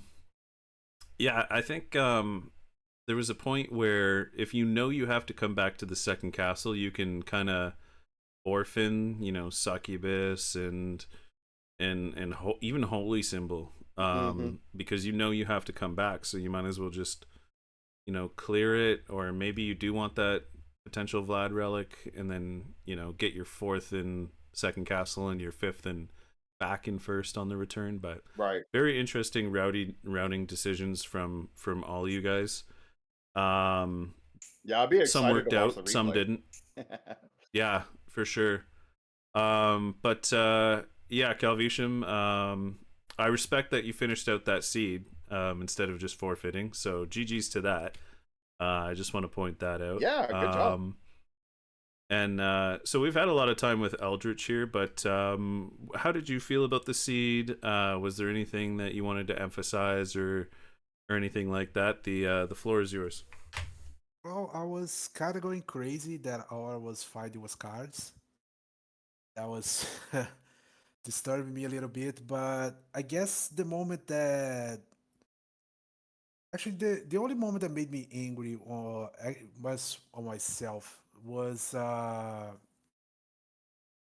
Yeah, I think there was a point where if you know you have to come back to the second castle, you can kind of orphan, Succubus and even Holy Symbol, Mm-hmm. because you know you have to come back, so you might as well just clear it, or maybe you do want that potential Vlad relic, and then get your 4th in second castle and your 5th and back in first on the return. But Right. very interesting routing decisions from all you guys. Yeah, I'll be Some excited worked to watch the out, some replay. didn't. Yeah, for sure. But yeah, Calvitium, I respect that you finished out that seed instead of just forfeiting, so GG's to that. I just want to point that out. Yeah, good job. And so we've had a lot of time with Eldritch here, but how did you feel about the seed? Was there anything that you wanted to emphasize or anything like that? The floor is yours. Well, I was kind of going crazy that all I was finding was cards. That was disturbing me a little bit, but I guess the moment that actually the only moment that made me angry was on myself was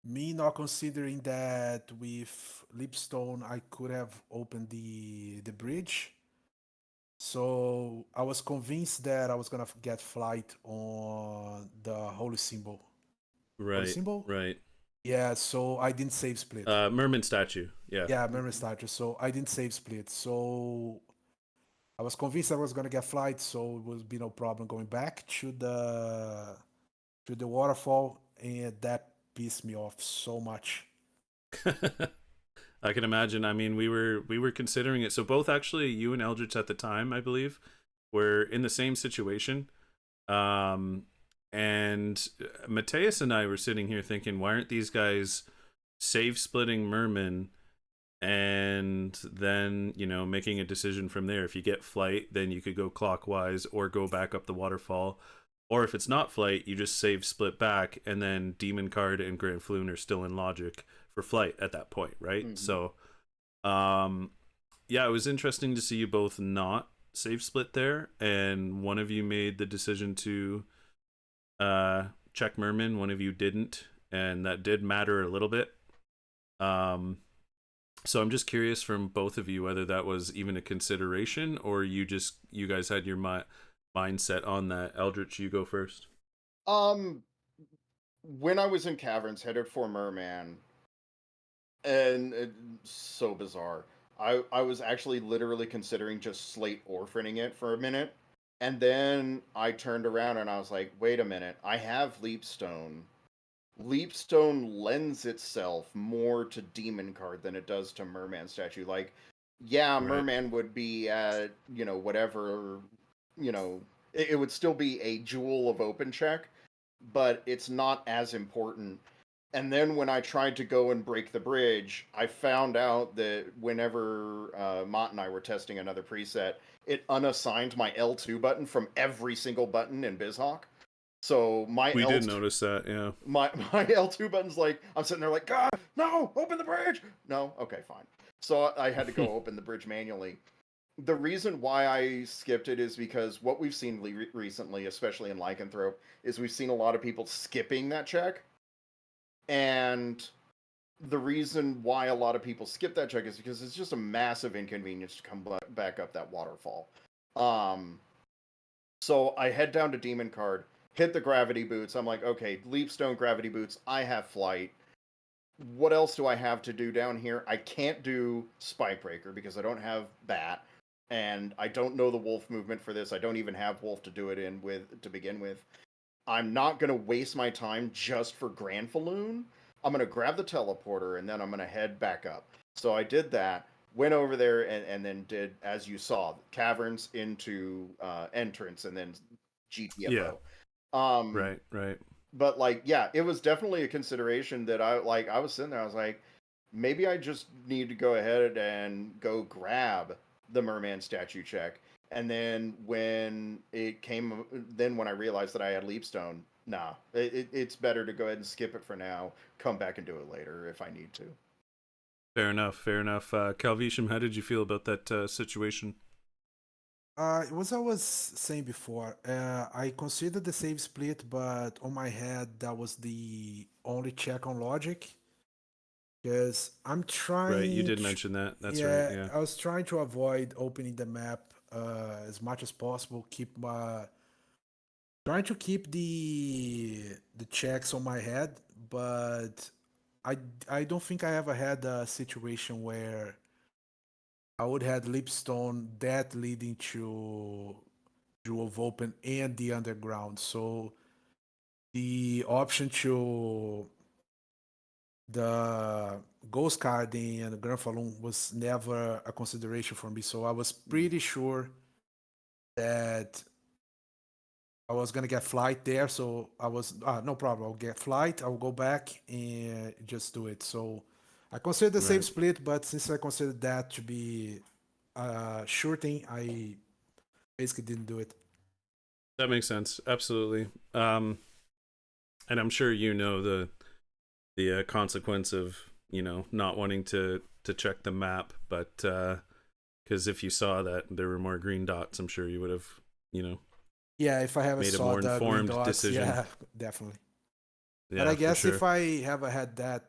me not considering that with Lipstone I could have opened the bridge. So I was convinced that I was gonna get flight on the holy symbol. Holy Right, symbol? right. Yeah, so I didn't save split. Merman statue. Yeah. Yeah, memory starter. So I didn't save split. So I was convinced I was gonna get flight, so it would be no problem going back to the waterfall, and that pissed me off so much. I can imagine. I mean, we were considering it. So both actually, you and Eldritch at the time, I believe, were in the same situation. And Mateus and I were sitting here thinking, why aren't these guys save splitting Merman and then making a decision from there? If you get flight, then you could go clockwise or go back up the waterfall. Or if it's not flight, you just save split back, and then Demon Card and Grand Floon are still in logic for flight at that point, right? Mm-hmm. So, yeah, it was interesting to see you both not save split there, and one of you made the decision to check Merman, one of you didn't, and that did matter a little bit. So I'm just curious from both of you whether that was even a consideration, or you guys had your mindset on that. Eldritch, you go first. Um, when I was in caverns, headed for Merman, and so bizarre. I was actually literally considering just slate orphaning it for a minute, and then I turned around and I was like, wait a minute, I have Leapstone. Leapstone lends itself more to Demon Card than it does to Merman statue. Like, yeah, Right. Merman would be at, whatever, it would still be a jewel of open check, but it's not as important. And then when I tried to go and break the bridge, I found out that whenever Mott and I were testing another preset, it unassigned my L2 button from every single button in BizHawk. So my We did L2 notice that, yeah. my L2 button's like, I'm sitting there like, God, no, open the bridge. No, okay, fine. So I had to go open the bridge manually. The reason why I skipped it is because what we've seen recently, especially in Lycanthrope, is we've seen a lot of people skipping that check. And the reason why a lot of people skip that check is because it's just a massive inconvenience to come back up that waterfall. So I head down to Demon Card, hit the gravity boots. I'm like, okay, Leapstone gravity boots. I have flight. What else do I have to do down here? I can't do Spike Breaker because I don't have that, and I don't know the wolf movement for this. I don't even have wolf to do it in with to begin with. I'm not gonna waste my time just for Granfaloon. I'm gonna grab the teleporter and then I'm gonna head back up. So I did that, went over there, and then did, as you saw, caverns into entrance and then Yeah. GTFO. Right, right. But like, yeah, it was definitely a consideration that I was sitting there, I was like, maybe I just need to go ahead and go grab the merman statue check. And then when I realized that I had Leapstone, nah, it's better to go ahead and skip it for now, come back and do it later if I need to. Fair enough, fair enough. Calvitium, how did you feel about that situation? It was I was saying before. I considered the save split, but on my head that was the only check on logic. Because I'm Right, you trying did to, mention that. That's right, yeah, yeah. I was trying to avoid opening the map as much as possible. Trying to keep the checks on my head, but I I don't think I ever had a situation where I would have Lipstone that leading to Jewel of Open and the Underground. So the option to the Ghost Carding and the Grand Falloon was never a consideration for me. So I was pretty sure that I was gonna get flight there. So I was no problem. I'll get flight. I'll go back and just do it. So I considered the save Right. split, but since I considered that to be a sure thing, I basically didn't do it. That makes sense. Absolutely. And I'm sure you know the consequence of, not wanting to check the map, but because if you saw that there were more green dots, I'm sure you would have, you know, Yeah, if I haven't made a saw more the green informed dots, decision. yeah, definitely. But I Yeah, for guess if sure. I ever had that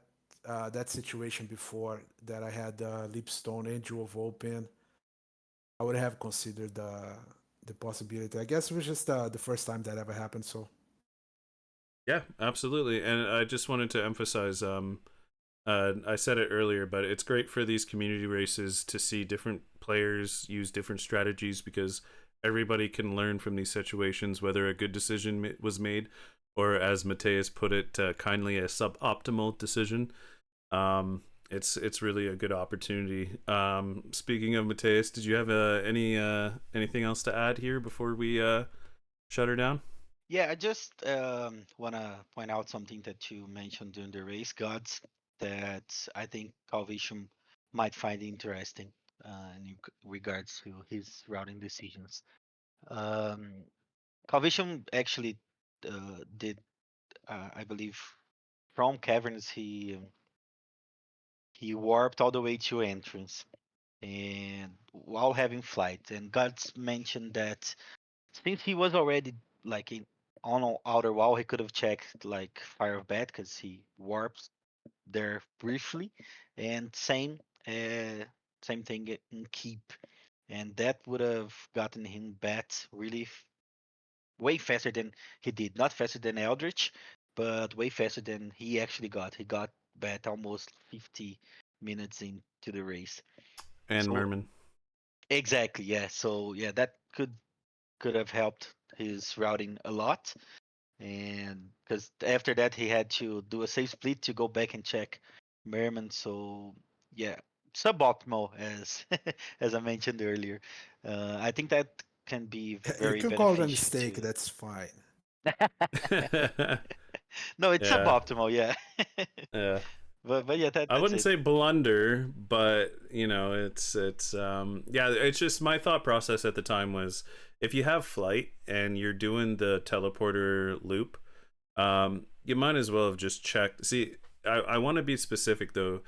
situation before that I had Lipstone and Jewel of Open, I would have considered the possibility. I guess it was just the first time that ever happened. So Yeah, absolutely. And I just wanted to emphasize, I said it earlier, but it's great for these community races to see different players use different strategies because everybody can learn from these situations whether a good decision was made or, as Mateus put it, kindly a suboptimal decision. It's really a good opportunity. Speaking of Mateus, did you have anything else to add here before we shut her down? Yeah, I just want to point out something that you mentioned during the race gods that I think Calvisham might find interesting in regards to his routing decisions. Um, Calvisham actually did, I believe, from caverns he warped all the way to entrance and while having flight. And gods mentioned that since he was already like on outer wall, he could have checked like Fire of Bat because he warps there briefly. And same Same thing in keep, and that would have gotten him bet really way faster than he did. Not faster than Eldritch, but way faster than he actually got. He got bet almost 50 minutes into the race. And So Merman. exactly, yeah. So yeah, that could have helped his routing a lot. And because after that he had to do a safe split to go back and check Merman. So yeah, suboptimal as as I mentioned earlier. I think that can be You very can call it a beneficial mistake. to. That's fine. No, it's Yeah. suboptimal, yeah. Yeah. But yeah, I that's wouldn't it. say blunder, but it's yeah, it's just my thought process at the time was if you have flight and you're doing the teleporter loop, you might as well have just checked. See, I want to be specific though.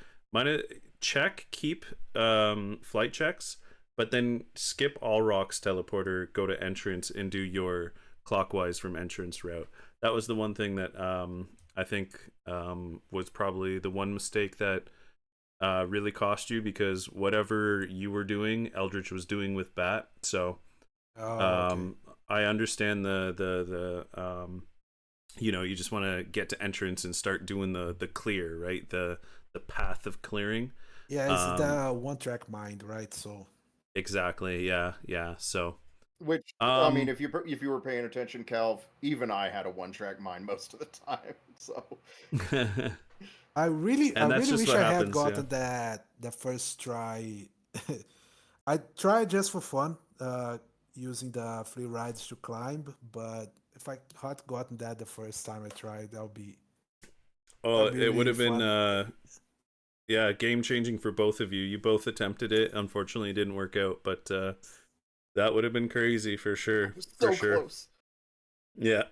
Keep flight checks, but then skip all rocks teleporter, go to entrance and do your clockwise from entrance route. That was the one thing that I think was probably the one mistake that really cost you, because whatever you were doing, Eldritch was doing with Bat. So Oh, okay. I understand the you just want to get to entrance and start doing the clear, right? The path of clearing. Yeah, it's Um, the one track mind, right? So exactly. Yeah. Yeah. So Which I mean, um, if you were paying attention, Calv, even I had a one-track mind most of the time. So I and that's really just wish what I had happens. Yeah. gotten that the first try. I tried just for fun, using the free rides to climb, but if I had gotten that the first time I tried, Oh, that'd be it would really have been fun. yeah, game changing for both of you. You both attempted it. Unfortunately, it didn't work out, but that would have been crazy for I sure. was For so sure. close. Yeah.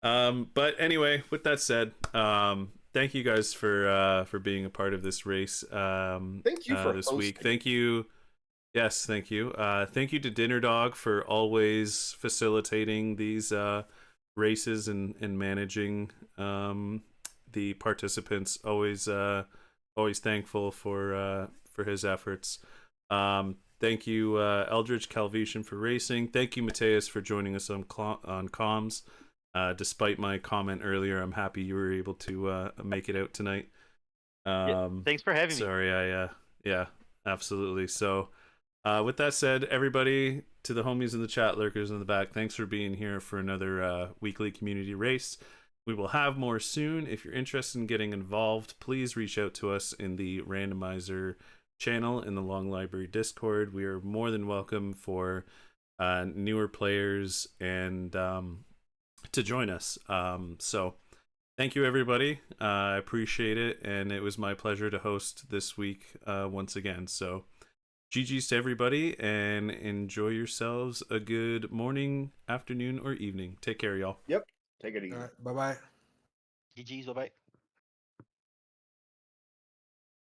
But anyway, with that said, thank you guys for being a part of this race Thank you for this week. hosting. Thank you. Yes, thank you. Thank you to Dinner Dog for always facilitating these races and managing the participants. Always thankful for his efforts. Thank you, eldri7ch for racing. Thank you, Matheus, for joining us on comms. Despite my comment earlier, I'm happy you were able to make it out tonight. Yeah, thanks for having me. Sorry, yeah, absolutely. So, with that said, everybody, to the homies in the chat, lurkers in the back, thanks for being here for another weekly community race. We will have more soon. If you're interested in getting involved, please reach out to us in the randomizer channel in the Long Library Discord. We are more than welcome for newer players and to join us. So thank you, everybody. I appreciate it, and it was my pleasure to host this week once again. So GG's to everybody, and enjoy yourselves a good morning, afternoon, or evening. Take care, y'all. Yep. Take it All easy. right, bye bye. GG's, bye bye.